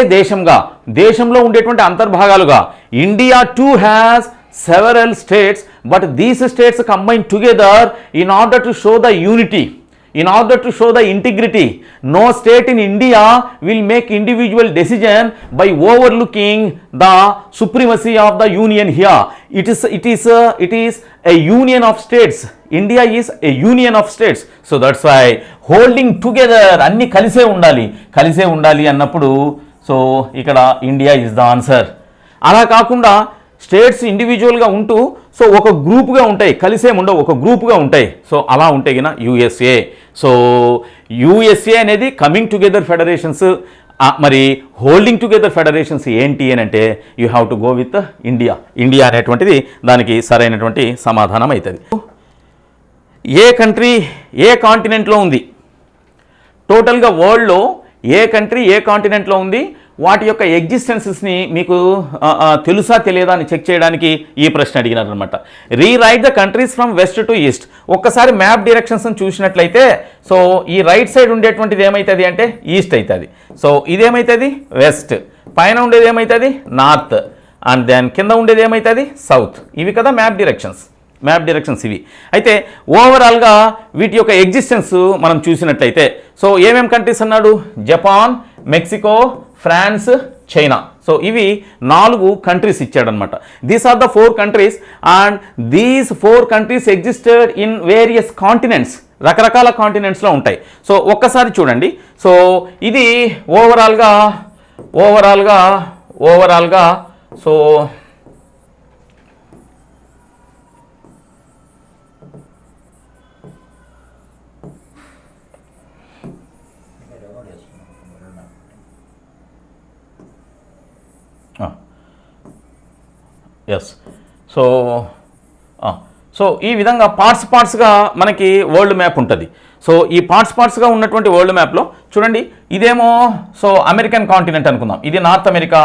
దేశంలో ఉండేటువంటి అంతర్భాగాలుగా India too has several states, but these states combine together in order to show the unity, in order to show the integrity. No state in India will make individual decision by overlooking the supremacy of the union here. It is a union of states. India is a union of states. So that's why holding together అన్ని కలిసే ఉండాలి అన్నప్పుడు so ఇక్కడ India is the answer. అలా కాకుండా states ఇండివిజువల్గా ఉంటూ so ఒక గ్రూప్గా ఉంటాయి, కలిసేం ఉండవు, ఒక గ్రూప్గా ఉంటాయి. సో అలా ఉంటే గిన యుఎస్ఏ. సో యుఎస్ఏ అనేది కమింగ్ టుగెదర్ ఫెడరేషన్స్. మరి హోల్డింగ్ టుగెదర్ ఫెడరేషన్స్ ఏంటి అని అంటే you have to go with India అనేటువంటిది దానికి సరైనటువంటి సమాధానం అవుతుంది. ఏ కంట్రీ ఏ కాంటినెంట్లో ఉంది, టోటల్గా వరల్డ్లో ఏ కంట్రీ ఏ కాంటినెంట్లో ఉంది, వాటి యొక్క ఎగ్జిస్టెన్సెస్ని మీకు తెలుసా తెలియదా అని చెక్ చేయడానికి ఈ ప్రశ్న అడిగినారనమాట. Rewrite the countries from west to east. ఒక్కసారి మ్యాప్ డైరెక్షన్స్ చూసినట్లయితే సో ఈ రైట్ సైడ్ ఉండేటువంటిది ఏమవుతుంది అంటే ఈస్ట్ అవుతుంది. సో ఇదేమవుతుంది వెస్ట్, పైన ఉండేది ఏమవుతుంది నార్త్, అండ్ దెన్ కింద ఉండేది ఏమవుతుంది సౌత్. ఇవి కదా మ్యాప్ డైరెక్షన్స్ ఇవి. అయితే ఓవరాల్గా వీటి యొక్క ఎగ్జిస్టెన్స్ మనం చూసినట్లయితే సో ఏమేం కంట్రీస్ అన్నాడు, Japan, Mexico, France, China. So ఇవి 4 కంట్రీస్ ఇచ్చాడనమాట. These are the 4 countries and these 4 countries existed in various continents. రకరకాల కాంటినెంట్స్లో ఉంటాయి. సో ఒక్కసారి చూడండి. సో ఇది ఓవరాల్గా సో ఎస్ సో ఈ విధంగా పార్ట్స్గా మనకి వరల్డ్ మ్యాప్ ఉంటుంది. సో ఈ పార్ట్స్గా ఉన్నటువంటి వరల్డ్ మ్యాప్లో చూడండి, ఇదేమో సో అమెరికన్ కాంటినెంట్ అనుకుందాం, ఇది నార్త్ అమెరికా,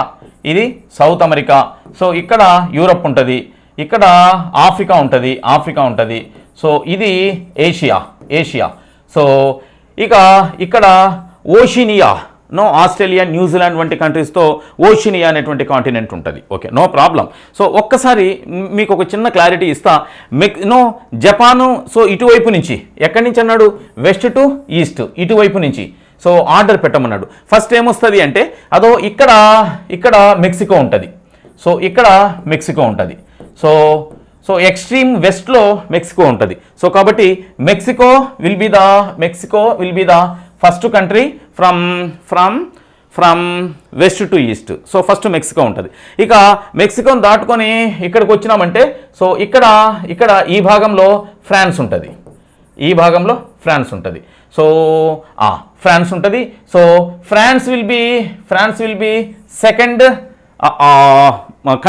ఇది సౌత్ అమెరికా. సో ఇక్కడ యూరప్ ఉంటుంది, ఇక్కడ ఆఫ్రికా ఉంటుంది. సో ఇది ఏషియా. సో ఇక్కడ ఓషినియా, ఆస్ట్రేలియా, న్యూజిలాండ్ వంటి కంట్రీస్తో ఓషినియా అనేటువంటి కాంటినెంట్ ఉంటుంది. Okay, no problem. సో ఒక్కసారి మీకు ఒక చిన్న క్లారిటీ ఇస్తా. జపాను సో ఇటువైపు నుంచి, ఎక్కడి నుంచి అన్నాడు, వెస్ట్ టు ఈస్ట్, ఇటువైపు నుంచి. So order పెట్టమన్నాడు. ఫస్ట్ ఏమొస్తుంది అంటే అదో ఇక్కడ మెక్సికో ఉంటుంది. సో ఇక్కడ మెక్సికో ఉంటుంది. సో ఎక్స్ట్రీమ్ వెస్ట్లో మెక్సికో ఉంటుంది. సో కాబట్టి Mexico will be the first country from west to east. So first Mexico ఉంటుంది. ఇక మెక్సికోని దాటుకొని ఇక్కడికి వచ్చినామంటే సో ఇక్కడ ఈ భాగంలో ఫ్రాన్స్ ఉంటుంది. సో ఫ్రాన్స్ ఉంటుంది. So France will be second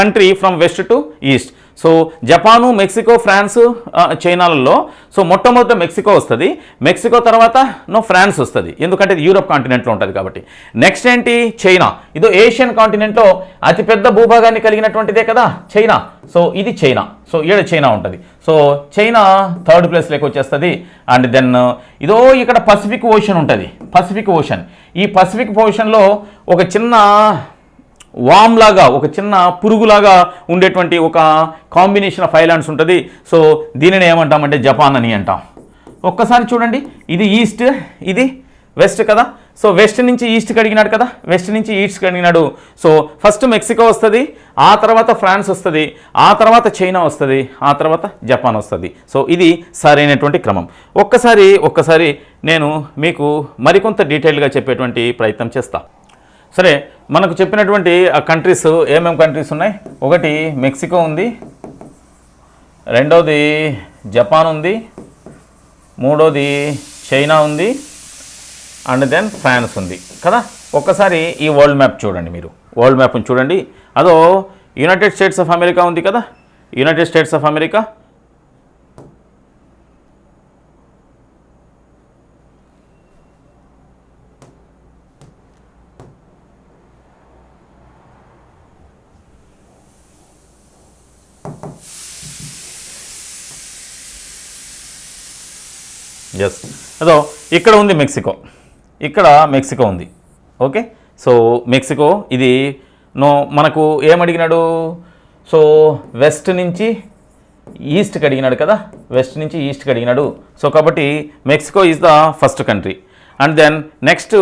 country from west to east. So Japan, Mexico, France, చైనాలలో సో మొట్టమొదట మెక్సికో వస్తుంది. మెక్సికో తర్వాత ఫ్రాన్స్ వస్తుంది, ఎందుకంటే ఇది యూరప్ కాంటినెంట్లో ఉంటుంది కాబట్టి. నెక్స్ట్ ఏంటి? చైనా. ఇదో ఏషియన్ కాంటినెంట్లో అతిపెద్ద భూభాగాన్ని కలిగినటువంటిదే కదా చైనా. సో ఇది చైనా. సో ఈడ చైనా ఉంటుంది. సో చైనా థర్డ్ ప్లేస్లోకి వచ్చేస్తుంది. అండ్ దెన్ ఇదో ఇక్కడ పసిఫిక్ ఓషన్ ఉంటుంది. పసిఫిక్ ఓషన్, ఈ పసిఫిక్ ఓషన్లో ఒక చిన్న వామ్ లాగా, ఒక చిన్న పురుగులాగా ఉండేటువంటి ఒక కాంబినేషన్ ఆఫ్ ఐలాండ్స్ ఉంటుంది. సో దీనిని ఏమంటామంటే జపాన్ అని అంటాం. ఒక్కసారి చూడండి, ఇది ఈస్ట్, ఇది వెస్ట్ కదా. సో వెస్ట్ నుంచి ఈస్ట్కి అడిగినాడు కదా, వెస్ట్ నుంచి ఈస్ట్కి అడిగినాడు. సో ఫస్ట్ మెక్సికో వస్తుంది, ఆ తర్వాత ఫ్రాన్స్ వస్తుంది, ఆ తర్వాత చైనా వస్తుంది, ఆ తర్వాత జపాన్ వస్తుంది. సో ఇది సరైనటువంటి క్రమం. ఒక్కసారి నేను మీకు మరికొంత డీటెయిల్గా చెప్పేటువంటి ప్రయత్నం చేస్తా. సరే, మనకు చెప్పినటువంటి ఆ కంట్రీస్ ఏమేమి కంట్రీస్ ఉన్నాయి? ఒకటి మెక్సికో ఉంది, రెండోది జపాన్ ఉంది, మూడోది చైనా ఉంది, అండ్ దెన్ ఫ్రాన్స్ ఉంది కదా. ఒక్కసారి ఈ వరల్డ్ మ్యాప్ చూడండి, మీరు వరల్డ్ మ్యాప్ని చూడండి. అదో యునైటెడ్ స్టేట్స్ ఆఫ్ అమెరికా ఉంది కదా, United States of America. Yes, అదో ఇక్కడ ఉంది మెక్సికో, ఇక్కడ మెక్సికో ఉంది. ఓకే, సో మెక్సికో ఇది మనకు ఏమడిగినాడు? సో వెస్ట్ నుంచి ఈస్ట్కి అడిగినాడు కదా, వెస్ట్ నుంచి ఈస్ట్కి అడిగినాడు. సో కాబట్టి Mexico is the first country. And then next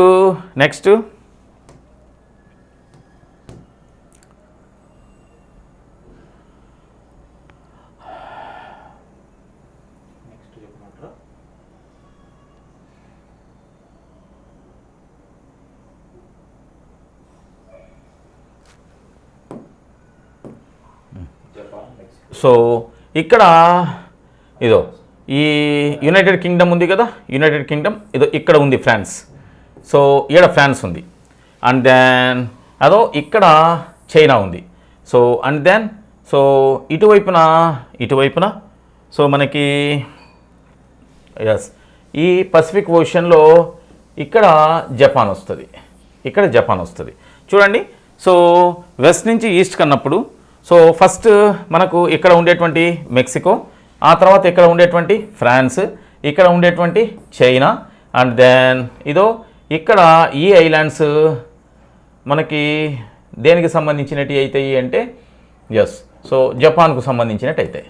so ఇక్కడ ఇదో ఈ యునైటెడ్ కింగ్డమ్ ఉంది కదా, యునైటెడ్ కింగ్డమ్ ఇదో ఇక్కడ ఉంది ఫ్రాన్స్. సో ఇక్కడ ఫ్రాన్స్ ఉంది. అండ్ దెన్ అదో ఇక్కడ చైనా ఉంది. సో అండ్ దెన్ సో ఇటువైపున సో మనకి ఎస్ ఈ పసిఫిక్ ఓషన్లో ఇక్కడ జపాన్ వస్తుంది, చూడండి. సో వెస్ట్ నుంచి ఈస్ట్ కన్నప్పుడు సో ఫస్ట్ మనకు ఇక్కడ ఉండేటువంటి మెక్సికో, ఆ తర్వాత ఇక్కడ ఉండేటువంటి ఫ్రాన్స్, ఇక్కడ ఉండేటువంటి చైనా, అండ్ దెన్ ఇదో ఇక్కడ ఈ ఐలాండ్స్ మనకి దేనికి సంబంధించినట్టు అవుతాయి అంటే ఎస్ సో జపాన్కు సంబంధించినట్టు అవుతాయి.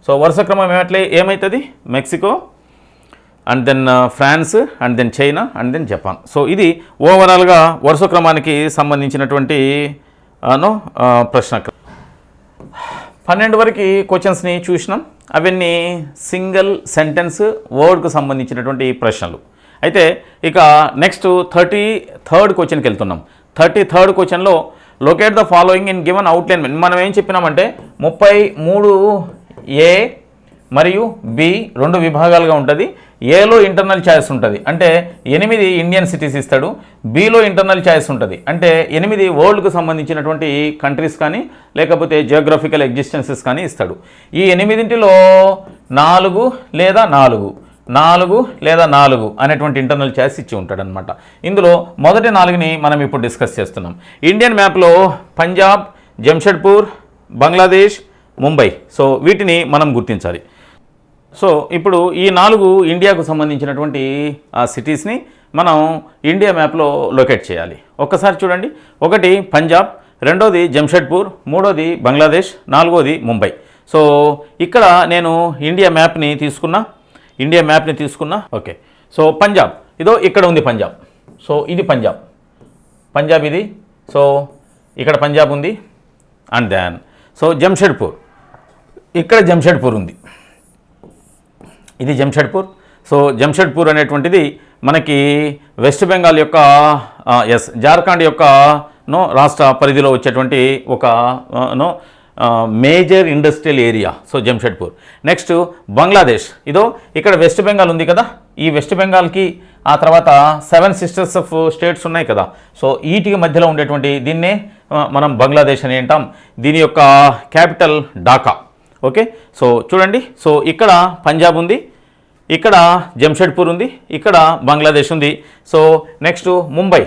సో వరుస క్రమం ఏమవుతుంది? Mexico, and then France, and then China, and then Japan. So ఇది ఓవరాల్గా వరుస క్రమానికి సంబంధించినటువంటి ప్రశ్న. 12 వరకు క్వశ్చన్స్ని చూసినాం. అవన్నీ సింగిల్ సెంటెన్స్ వర్డ్కు సంబంధించినటువంటి ప్రశ్నలు. అయితే ఇక నెక్స్ట్ 33rd క్వశ్చన్కి వెళ్తున్నాం. 33rd క్వశ్చన్లో locate the following in given outline. మనం ఏం చెప్పినామంటే 33A మరియు B 2 విభాగాలుగా ఉంటుంది. ఏలో ఇంటర్నల్ ఛాయిస్ ఉంటుంది, అంటే 8 ఇండియన్ సిటీస్ ఇస్తాడు. బిలో ఇంటర్నల్ ఛాయిస్ ఉంటుంది, అంటే 8 వరల్డ్కు సంబంధించినటువంటి కంట్రీస్ కానీ లేకపోతే జియోగ్రఫికల్ ఎగ్జిస్టెన్సెస్ కానీ ఇస్తాడు. ఈ 8లో 4 లేదా 4 అనేటువంటి ఇంటర్నల్ ఛాయిస్ ఇచ్చి ఉంటాడనమాట. ఇందులో మొదటి 4ని మనం ఇప్పుడు డిస్కస్ చేస్తున్నాం. ఇండియన్ మ్యాప్లో పంజాబ్, జంషెడ్పూర్, బంగ్లాదేశ్, ముంబై. సో వీటిని మనం గుర్తించాలి. సో ఇప్పుడు ఈ 4 ఇండియాకు సంబంధించినటువంటి సిటీస్ని మనం ఇండియా మ్యాప్లో లొకేట్ చేయాలి. ఒక్కసారి చూడండి, ఒకటి పంజాబ్, రెండోది జంషెడ్పూర్, మూడోది బంగ్లాదేశ్, 4వది ముంబై. సో ఇక్కడ నేను ఇండియా మ్యాప్ని తీసుకున్నా. ఓకే, సో పంజాబ్ ఇదో ఇక్కడ ఉంది పంజాబ్. సో ఇది పంజాబ్ ఇది. సో ఇక్కడ పంజాబ్ ఉంది. అండ్ దెన్ సో జంషెడ్పూర్, ఇక్కడ జంషెడ్పూర్ ఉంది, ఇది జంషెడ్పూర్. సో జంషెడ్పూర్ అనేటువంటిది మనకి వెస్ట్ బెంగాల్ యొక్క జార్ఖండ్ యొక్క రాష్ట్ర పరిధిలో వచ్చేటువంటి ఒక major industrial area. So Jamshedpur. Next Bangladesh, ఇదో ఇక్కడ వెస్ట్ బెంగాల్ ఉంది కదా, ఈ వెస్ట్ బెంగాల్కి ఆ తర్వాత 7 సిస్టర్స్ ఆఫ్ స్టేట్స్ ఉన్నాయి కదా. సో వీటికి మధ్యలో ఉండేటువంటి దీన్నే మనం బంగ్లాదేశ్ అని అంటాం. దీని యొక్క క్యాపిటల్ ఢాకా. ఓకే, సో చూడండి, సో ఇక్కడ పంజాబ్ ఉంది, ఇక్కడ జంషెడ్పూర్ ఉంది, ఇక్కడ బంగ్లాదేశ్ ఉంది. So next Mumbai.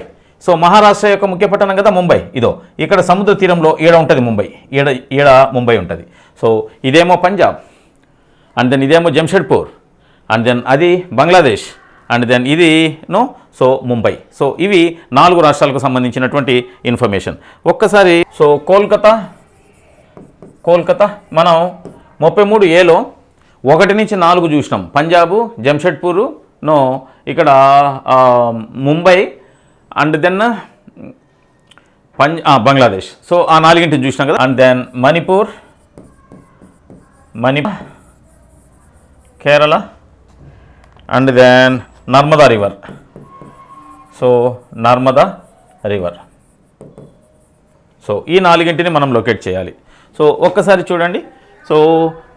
So Maharashtra యొక్క ముఖ్య పట్టణం కదా ముంబై. ఇదో ఇక్కడ సముద్ర తీరంలో ఈడ ఉంటుంది ముంబై, ఈడ ముంబై ఉంటుంది. సో ఇదేమో పంజాబ్, అండ్ దెన్ ఇదేమో జంషెడ్పూర్, అండ్ దెన్ అది బంగ్లాదేశ్, అండ్ దెన్ ఇది సో ముంబై. సో ఇవి 4 రాష్ట్రాలకు సంబంధించినటువంటి ఇన్ఫర్మేషన్. ఒక్కసారి సో కోల్కతా మనం 33Aలో 1 నుంచి 4 చూసినాం. పంజాబు, జంషెడ్పూరు, ఇక్కడ Mumbai, and then Bangladesh. So ఆ 4 చూసినాం కదా. And then Manipur, Kerala, and then Narmada river. So Narmada river. So ఈ 4 మనం లొకేట్ చేయాలి. సో ఒక్కసారి చూడండి. సో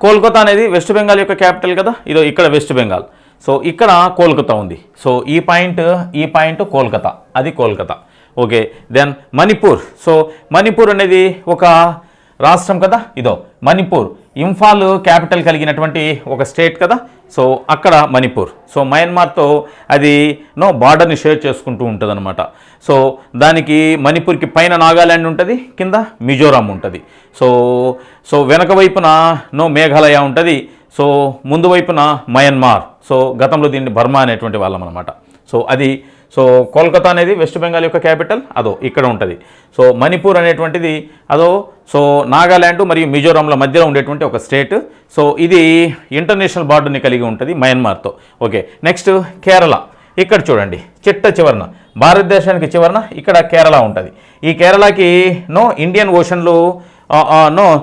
కోల్కతా అనేది వెస్ట్ బెంగాల్ యొక్క క్యాపిటల్ కదా. ఇదో ఇక్కడ వెస్ట్ బెంగాల్. సో ఇక్కడ కోల్కతా ఉంది. సో ఈ పాయింట్ కోల్కతా, అది Kolkata. Okay, then Manipur. So Manipur అనేది ఒక రాష్ట్రం కదా. ఇదో మణిపూర్ ఇంఫాల్ క్యాపిటల్ కలిగినటువంటి ఒక స్టేట్ కదా. సో అక్కడ మణిపూర్. సో మయన్మార్తో అది బార్డర్ని షేర్ చేసుకుంటూ ఉంటుంది అనమాట. సో దానికి మణిపూర్కి పైన నాగాల్యాండ్ ఉంటుంది, కింద మిజోరాం ఉంటుంది. సో వెనక వైపున మేఘాలయ ఉంటుంది. సో ముందు వైపున మయన్మార్. సో గతంలో దీన్ని బర్మా అనేటువంటి వాళ్ళం అనమాట. సో అది సో కోల్కతా అనేది వెస్ట్ బెంగాల్ యొక్క క్యాపిటల్, అదో ఇక్కడ ఉంటుంది. సో మణిపూర్ అనేటువంటిది అదో సో నాగాల్యాండ్ మరియు మిజోరాంల మధ్యలో ఉండేటువంటి ఒక స్టేట్. సో ఇది ఇంటర్నేషనల్ బార్డర్ని కలిగి ఉంటుంది మయన్మార్తో. Okay, next Kerala. ఇక్కడ చూడండి, చివరన భారతదేశానికి చివరన ఇక్కడ కేరళ ఉంటుంది. ఈ కేరళకి ఇండియన్ ఓషన్లో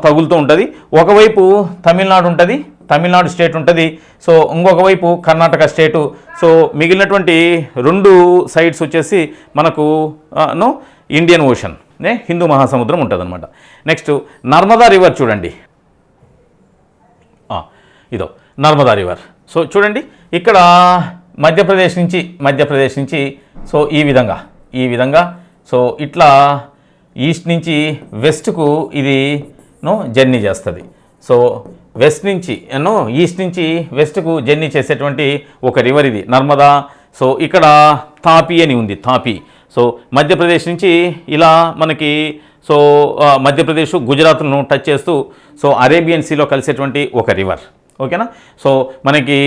తగులుతూ ఉంటుంది. ఒకవైపు తమిళనాడు ఉంటుంది, తమిళనాడు స్టేట్ ఉంటుంది. సో ఇంకొక వైపు కర్ణాటక స్టేటు. సో మిగిలినటువంటి 2 సైడ్స్ వచ్చేసి మనకు ఇండియన్ ఓషన్, హిందూ మహాసముద్రం ఉంటుంది అనమాట. నెక్స్ట్ నర్మదా రివర్ చూడండి, ఇదో నర్మదా రివర్. సో చూడండి ఇక్కడ మధ్యప్రదేశ్ నుంచి సో ఈ విధంగా సో ఇట్లా ఈస్ట్ నుంచి వెస్ట్కు ఇది జర్నీ చేస్తుంది. సో ఈస్ట్ నుంచి వెస్ట్కు జర్నీ చేసేటువంటి ఒక రివర్ ఇది నర్మదా. సో ఇక్కడ తాపీ అని ఉంది, తాపీ. సో మధ్యప్రదేశ్ నుంచి ఇలా మనకి సో మధ్యప్రదేశ్ గుజరాత్ను టచ్ చేస్తూ సో అరేబియన్ సీలో కలిసేటువంటి ఒక రివర్. ఓకేనా. సో మనకి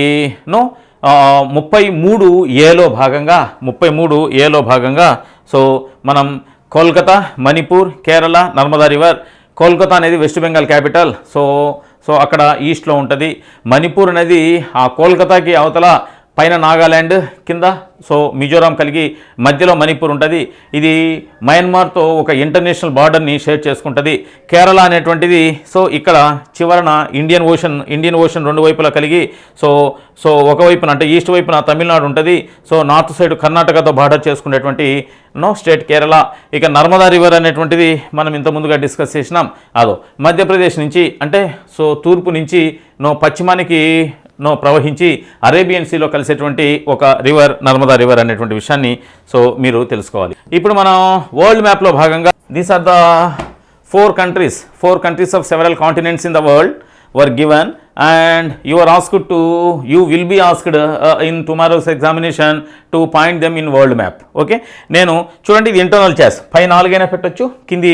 33Aలో భాగంగా సో మనం కోల్కతా, మణిపూర్, కేరళ, నర్మదా రివర్. కోల్కతా అనేది వెస్ట్ బెంగాల్ క్యాపిటల్. సో అక్కడ ఈస్ట్లో ఉంటుంది. మణిపూర్ అనేది ఆ కోల్కతాకి అవతల పైన నాగాల్యాండ్, కింద సో మిజోరాం కలిగి మధ్యలో మణిపూర్ ఉంటుంది. ఇది మయన్మార్తో ఒక ఇంటర్నేషనల్ బార్డర్ని షేర్ చేసుకుంటుంది. కేరళ అనేటువంటిది సో ఇక్కడ చివరన ఇండియన్ ఓషన్ 2 వైపులా కలిగి సో ఒకవైపున అంటే ఈస్ట్ వైపున తమిళనాడు ఉంటుంది. సో నార్త్ సైడ్ కర్ణాటకతో బార్డర్ చేసుకునేటువంటి స్టేట్ కేరళ. ఇక నర్మదా రివర్ అనేటువంటిది మనం ఇంత ముందుగా డిస్కస్ చేసినాం. అదో మధ్యప్రదేశ్ నుంచి అంటే సో తూర్పు నుంచి పశ్చిమానికి ప్రవహించి అరేబియన్ సీలో కలిసేటువంటి ఒక రివర్ నర్మదా రివర్ అనేటువంటి విషయాన్ని సో మీరు తెలుసుకోవాలి. ఇప్పుడు మనం వరల్డ్ మ్యాప్లో భాగంగా these are the 4 countries of several continents in the world were given, and you will be asked in tomorrow's examination to point them in world map. Okay, నేను చూడండి ఇది ఇంటర్నల్ చాయిస్, పై 4 అయినా పెట్టవచ్చు, కింది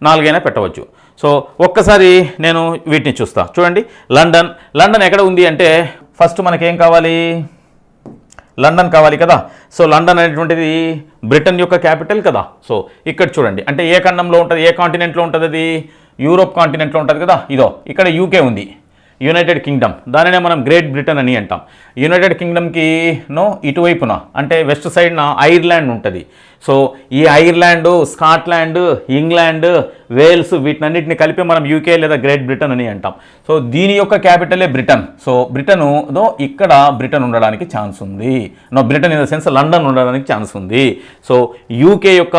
4 అయినా పెట్టవచ్చు. సో ఒక్కసారి నేను వీటిని చూస్తా. చూడండి లండన్ ఎక్కడ ఉంది అంటే ఫస్ట్ మనకేం కావాలి, లండన్ కావాలి కదా. సో లండన్ అనేటువంటిది బ్రిటన్ యొక్క క్యాపిటల్ కదా. సో ఇక్కడ చూడండి అంటే ఏ ఖండంలో ఉంటుంది, ఏ కాంటినెంట్లో ఉంటుంది, అది యూరోప్ కాంటినెంట్లో ఉంటుంది కదా. ఇదో ఇక్కడ యూకే ఉంది, యునైటెడ్ కింగ్డమ్, దానినే మనం గ్రేట్ బ్రిటన్ అని అంటాం. యునైటెడ్ కింగ్డమ్కి ఇటువైపున అంటే వెస్ట్ సైడ్న ఐర్లాండ్ ఉంటుంది. సో ఈ ఐర్లాండ్, స్కాట్లాండ్, ఇంగ్లాండ్, వేల్స్ వీటినన్నిటిని కలిపి మనం యూకే లేదా గ్రేట్ బ్రిటన్ అని అంటాం. సో దీని యొక్క క్యాపిటలే బ్రిటన్. సో బ్రిటన్ ఇక్కడ బ్రిటన్ ఉండడానికి ఛాన్స్ ఉంది. Britain in the sense London ఉండడానికి ఛాన్స్ ఉంది. సో యూకే యొక్క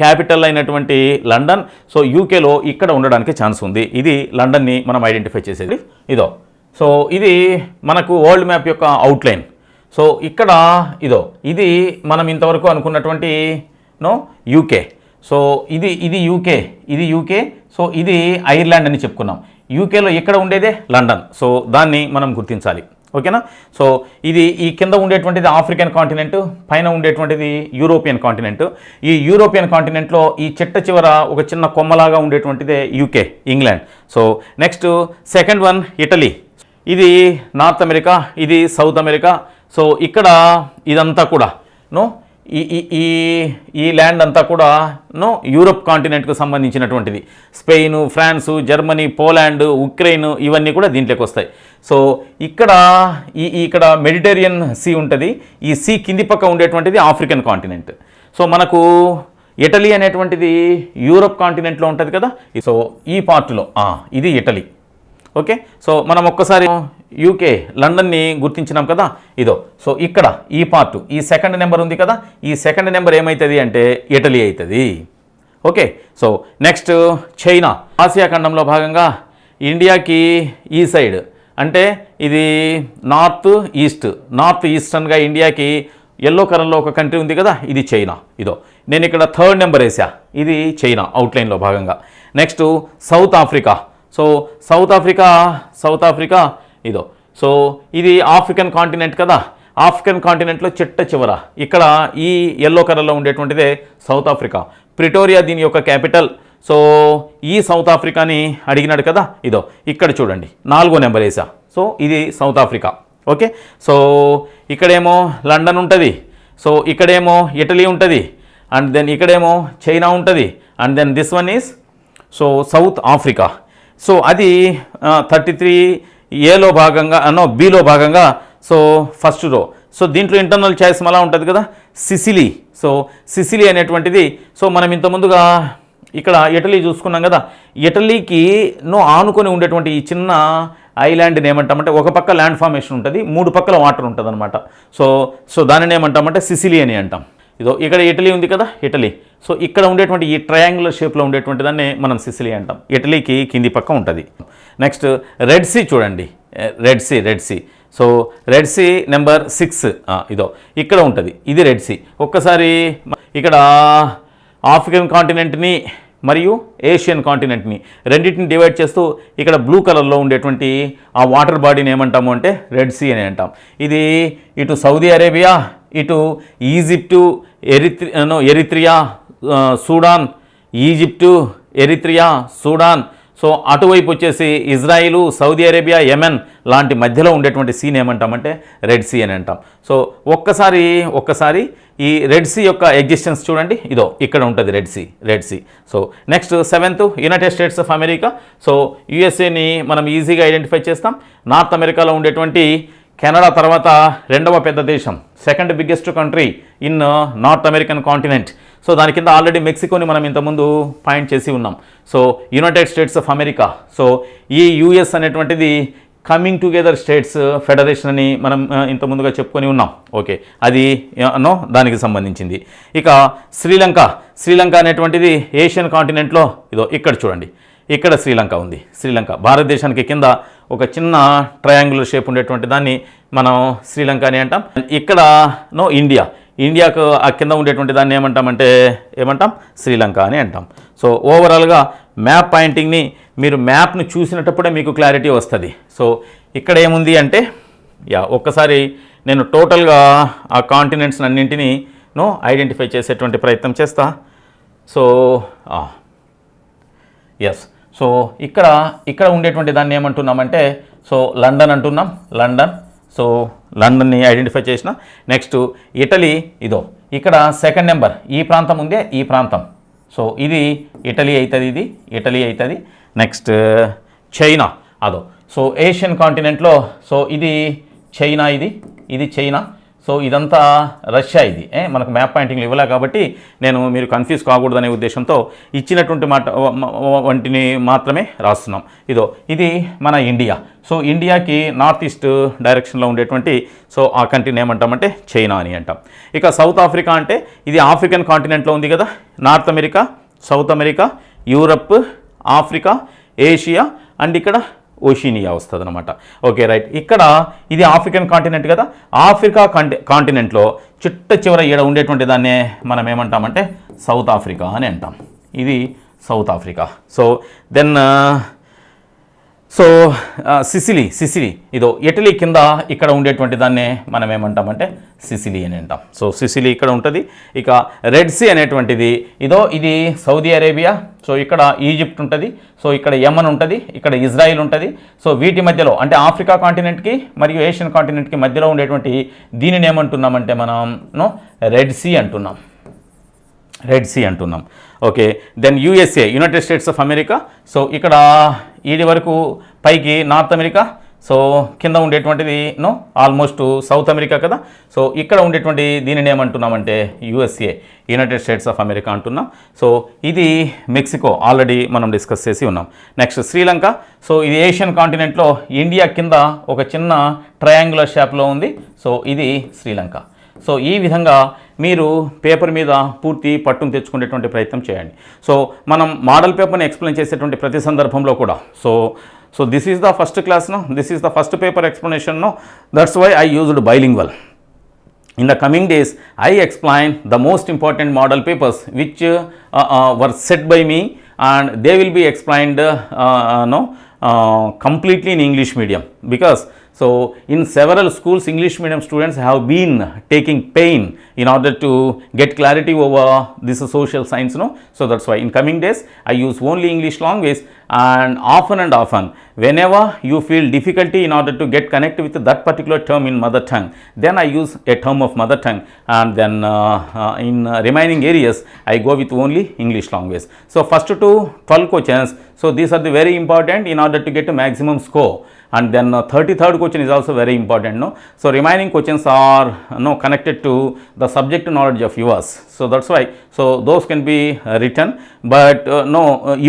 క్యాపిటల్ అయినటువంటి లండన్, సో యూకేలో ఇక్కడ ఉండడానికి ఛాన్స్ ఉంది. ఇది లండన్ని మనం ఐడెంటిఫై చేసేది ఇదో. సో ఇది మనకు వరల్డ్ మ్యాప్ యొక్క అవుట్లైన్. సో ఇక్కడ ఇది మనం ఇంతవరకు అనుకున్నటువంటి యూకే. సో ఇది యూకే. సో ఇది ఐర్లాండ్ అని చెప్పుకున్నాం. యూకేలో ఇక్కడ ఉండేదే లండన్. సో దాన్ని మనం గుర్తించాలి. ఓకేనా. సో ఇది ఈ కింద ఉండేటువంటిది ఆఫ్రికన్ కాంటినెంట్, పైన ఉండేటువంటిది యూరోపియన్ కాంటినెంట్. ఈ యూరోపియన్ కాంటినెంట్లో ఈ చిట్ట చివర ఒక చిన్న కొమ్మలాగా ఉండేటువంటిదే UK, England. So next second one Italy. ఇది నార్త్ అమెరికా, ఇది సౌత్ అమెరికా. సో ఇక్కడ ఇదంతా కూడా ఈ ఈ ఈ ల్యాండ్ అంతా కూడా యూరోప్ కాంటినెంట్కు సంబంధించినటువంటిది. Spain, France, Germany, Poland, Ukraine ఇవన్నీ కూడా దీంట్లోకి వస్తాయి. సో ఇక్కడ మెడిటేరియన్ సీ ఉంటుంది. ఈ సీ కింది పక్క ఉండేటువంటిది ఆఫ్రికన్ కాంటినెంట్. సో మనకు ఇటలీ అనేటువంటిది యూరోప్ కాంటినెంట్లో ఉంటుంది కదా. సో ఈ పార్ట్లో ఇది ఇటలీ. ఓకే. సో మనం ఒక్కసారి యూకే లండన్ని గుర్తించినాం కదా. ఇదో సో ఇక్కడ ఈ పార్ట్, ఈ సెకండ్ నెంబర్ ఉంది కదా, ఈ సెకండ్ నెంబర్ ఏమవుతుంది అంటే ఇటలీ అవుతుంది. Okay. So next China. Asia ఖండంలో భాగంగా ఇండియాకి ఈ సైడ్ అంటే ఇది నార్త్ ఈస్టర్న్గా ఇండియాకి ఎల్లో కలర్లో ఒక కంట్రీ ఉంది కదా, ఇది చైనా. ఇదో నేను ఇక్కడ థర్డ్ నెంబర్ వేసా, ఇది చైనా అవుట్లైన్లో భాగంగా. Next south Africa. So south Africa ఇదో. సో ఇది ఆఫ్రికన్ కాంటినెంట్ కదా. ఆఫ్రికన్ కాంటినెంట్లో చిట్ట చివర ఇక్కడ ఈ ఎల్లో కలర్లో ఉండేటువంటిదే సౌత్ ఆఫ్రికా. ప్రిటోరియా దీని యొక్క క్యాపిటల్. సో ఈ సౌత్ ఆఫ్రికాని అడిగినాడు కదా. ఇదో ఇక్కడ చూడండి 4వ నెంబర్ వేసా. సో ఇది సౌత్ ఆఫ్రికా. ఓకే. సో ఇక్కడేమో లండన్ ఉంటుంది. సో ఇక్కడేమో ఇటలీ ఉంటుంది. అండ్ దెన్ ఇక్కడేమో చైనా ఉంటుంది. And then this one is so south Africa. So అది 33Aలో భాగంగా Bలో భాగంగా సో ఫస్ట్ రో. సో దీంట్లో ఇంటర్నల్ చాయిస్ అలా ఉంటుంది కదా, సిసిలీ. సో సిసిలీ అనేటువంటిది సో మనం ఇంత ముందుగా ఇక్కడ ఇటలీ చూసుకున్నాం కదా. ఇటలీకి ఆనుకొని ఉండేటువంటి ఈ చిన్న ఐలాండ్ని ఏమంటామంటే ఒక పక్క ల్యాండ్ ఫార్మేషన్ ఉంటుంది, 3 పక్కల వాటర్ ఉంటుంది అనమాట. సో దానిని ఏమంటామంటే సిసిలీ అని అంటాం. ఇదో ఇక్కడ ఇటలీ ఉంది కదా, ఇటలీ. సో ఇక్కడ ఉండేటువంటి ఈ ట్రయాంగులర్ షేప్లో ఉండేటువంటి దాన్ని మనం సిసిలీ అంటాం. ఇటలీకి కింది పక్క ఉంటుంది. నెక్స్ట్ రెడ్ సీ చూడండి, red sea. So red sea number 6 ఇదో ఇక్కడ ఉంటుంది, ఇది రెడ్ సీ. ఒక్కసారి ఇక్కడ ఆఫ్రికన్ కాంటినెంట్ని మరియు ఏషియన్ కాంటినెంట్ని రెండింటిని డివైడ్ చేస్తూ ఇక్కడ బ్లూ కలర్లో ఉండేటువంటి ఆ వాటర్ బాడీని ఏమంటాము అంటే రెడ్ సీ అని అంటాం. ఇది ఇటు సౌదీ అరేబియా, ఇటు Egypt, Eritrea, Sudan, Egypt, Eritrea, Sudan. So అటువైపు వచ్చేసి ఇజ్రాయిలు, సౌదీ అరేబియా, యెమెన్ లాంటి మధ్యలో ఉండేటువంటి సీని ఏమంటామంటే రెడ్ సీ అని అంటాం. సో ఒక్కసారి ఈ రెడ్ సీ యొక్క ఎగ్జిస్టెన్స్ చూడండి. ఇదో ఇక్కడ ఉంటుంది red sea. So next 7th United States of America. So యుఎస్ఏని మనం ఈజీగా ఐడెంటిఫై చేస్తాం. నార్త్ అమెరికాలో ఉండేటువంటి కెనడా తర్వాత 2వ పెద్ద దేశం, second biggest country in north American continent. So దాని కింద ఆల్రెడీ మెక్సికోని మనం ఇంతకుముందు పాయింట్ చేసి ఉన్నాం. So United States of America. So ఈ యుఎస్ అనేటువంటిది కమింగ్ టుగెదర్ స్టేట్స్ ఫెడరేషన్ అని మనం ఇంతకుముందుగా చెప్పుకొని ఉన్నాం. ఓకే, అది దానికి సంబంధించింది. ఇక శ్రీలంక అనేటువంటిది ఏషియన్ కాంటినెంట్లో ఇదో ఇక్కడ చూడండి, ఇక్కడ శ్రీలంక ఉంది. శ్రీలంక భారతదేశానికి కింద ఒక చిన్న ట్రయాంగులర్ షేప్ ఉండేటువంటి దాన్ని మనం శ్రీలంక అని అంటాం. ఇక్కడ ఇండియాకు ఆ కింద ఉండేటువంటి దాన్ని ఏమంటాం శ్రీలంక అని అంటాం. సో ఓవరాల్గా మ్యాప్ పాయింటింగ్ని మీరు మ్యాప్ను చూసినప్పుడే మీకు క్లారిటీ వస్తుంది. సో ఇక్కడ ఏముంది అంటే ఒక్కసారి నేను టోటల్గా ఆ కాంటినెంట్స్ అన్నింటినీ ఐడెంటిఫై చేసేటువంటి ప్రయత్నం చేస్తా. సో ఎస్, సో ఇక్కడ ఉండేటువంటి దాన్ని ఏమంటున్నామంటే సో లండన్ అంటున్నాం, లండన్. సో లండన్ని ఐడెంటిఫై చేసిన. నెక్స్ట్ ఇటలీ, ఇదో ఇక్కడ సెకండ్ నెంబర్ ఈ ప్రాంతం ఉందే, ఈ ప్రాంతం. సో ఇది ఇటలీ అవుతుంది. నెక్స్ట్ చైనా, అదో. సో ఏషియన్ కాంటినెంట్లో సో ఇది చైనా, ఇది చైనా. సో ఇదంతా రష్యా. ఇది మనకు మ్యాప్ పాయింటింగ్లు ఇవ్వలే కాబట్టి మీరు కన్ఫ్యూజ్ కాకూడదనే ఉద్దేశంతో ఇచ్చినటువంటి వంటిని మాత్రమే రాస్తున్నాం. ఇది మన ఇండియా. సో ఇండియాకి నార్త్ ఈస్ట్ డైరెక్షన్లో ఉండేటువంటి సో ఆ కంట్రీని ఏమంటామంటే చైనా అని అంటాం. ఇక సౌత్ ఆఫ్రికా అంటే ఇది ఆఫ్రికన్ కాంటినెంట్లో ఉంది కదా. North America, south America, Europe, Africa, Asia and ఇక్కడ ఓషినియా వస్తుంది అనమాట. Okay, right. ఇక్కడ ఇది ఆఫ్రికన్ కాంటినెంట్ కదా. ఆఫ్రికా కాంటినెంట్లో చిట్ట చివర ఈడ ఉండేటువంటి దాన్నే మనం ఏమంటామంటే సౌత్ ఆఫ్రికా అని అంటాం. ఇది south Africa. So then so Sicily ఇదో ఇటలీ కింద ఇక్కడ ఉండేటువంటి దాన్నే మనం ఏమంటామంటే సిసిలీ అని అంటాం. సో సిసిలీ ఇక్కడ ఉంటుంది. ఇక రెడ్ సీ అనేటువంటిది ఇది సౌదీ అరేబియా. సో ఇక్కడ ఈజిప్ట్ ఉంటుంది. సో ఇక్కడ యమన్ ఉంటుంది, ఇక్కడ ఇజ్రాయిల్ ఉంటుంది. సో వీటి మధ్యలో అంటే ఆఫ్రికా కాంటినెంట్కి మరియు ఏషియన్ కాంటినెంట్కి మధ్యలో ఉండేటువంటి దీనిని ఏమంటున్నామంటే మనం రెడ్ సీ అంటున్నాం. Okay, then USA, United States of America. So ఇక్కడ ఇది వరకు పైకి నార్త్ అమెరికా, సో కింద ఉండేటువంటిది ఆల్మోస్ట్ సౌత్ అమెరికా కదా. సో ఇక్కడ ఉండేటువంటి దీనిని ఏమంటున్నామంటే USA, United States of America అంటున్నాం. సో ఇది మెక్సికో, ఆల్రెడీ మనం డిస్కస్ చేసి ఉన్నాం. నెక్స్ట్ శ్రీలంక. సో ఇది ఏషియన్ కాంటినెంట్లో ఇండియా కింద ఒక చిన్న ట్రయాంగులర్ షేప్లో ఉంది. సో ఇది శ్రీలంక. సో ఈ విధంగా మీరు పేపర్ మీద పూర్తి పట్టును తెచ్చుకునేటువంటి ప్రయత్నం చేయండి. సో మనం మోడల్ పేపర్ని ఎక్స్ప్లెయిన్ చేసేటువంటి ప్రతి సందర్భంలో కూడా so this is the first class this is the first paper explanation that's why I used bilingual. In the coming days, I explain the most important model papers which were set by me, and they will be explained completely in English medium, because so in several schools English medium students have been taking pain in order to get clarity over this social science. So that's why in coming days I use only English language, and often whenever you feel difficulty in order to get connect with that particular term in mother tongue, then I use a term of mother tongue, and then in remaining areas I go with only English language. So first to 12 questions, so these are the very important in order to get a maximum score. And then 33rd question is also very important. So remaining questions are connected to the subject knowledge of yours. So that's why so those can be written, but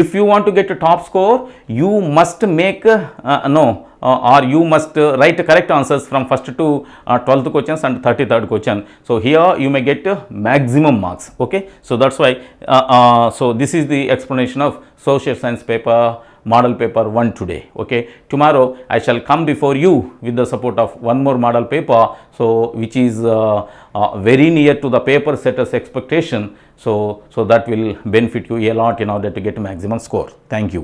if you want to get a top score, you must make or you must write correct answers from first to 12th questions and 33rd question. So here you may get maximum marks. Okay, so that's why so this is the explanation of social science paper model paper 1 today. Okay, tomorrow I shall come before you with the support of one more model paper, so which is very near to the paper setter's expectation. So that will benefit you a lot in order to get maximum score. Thank you.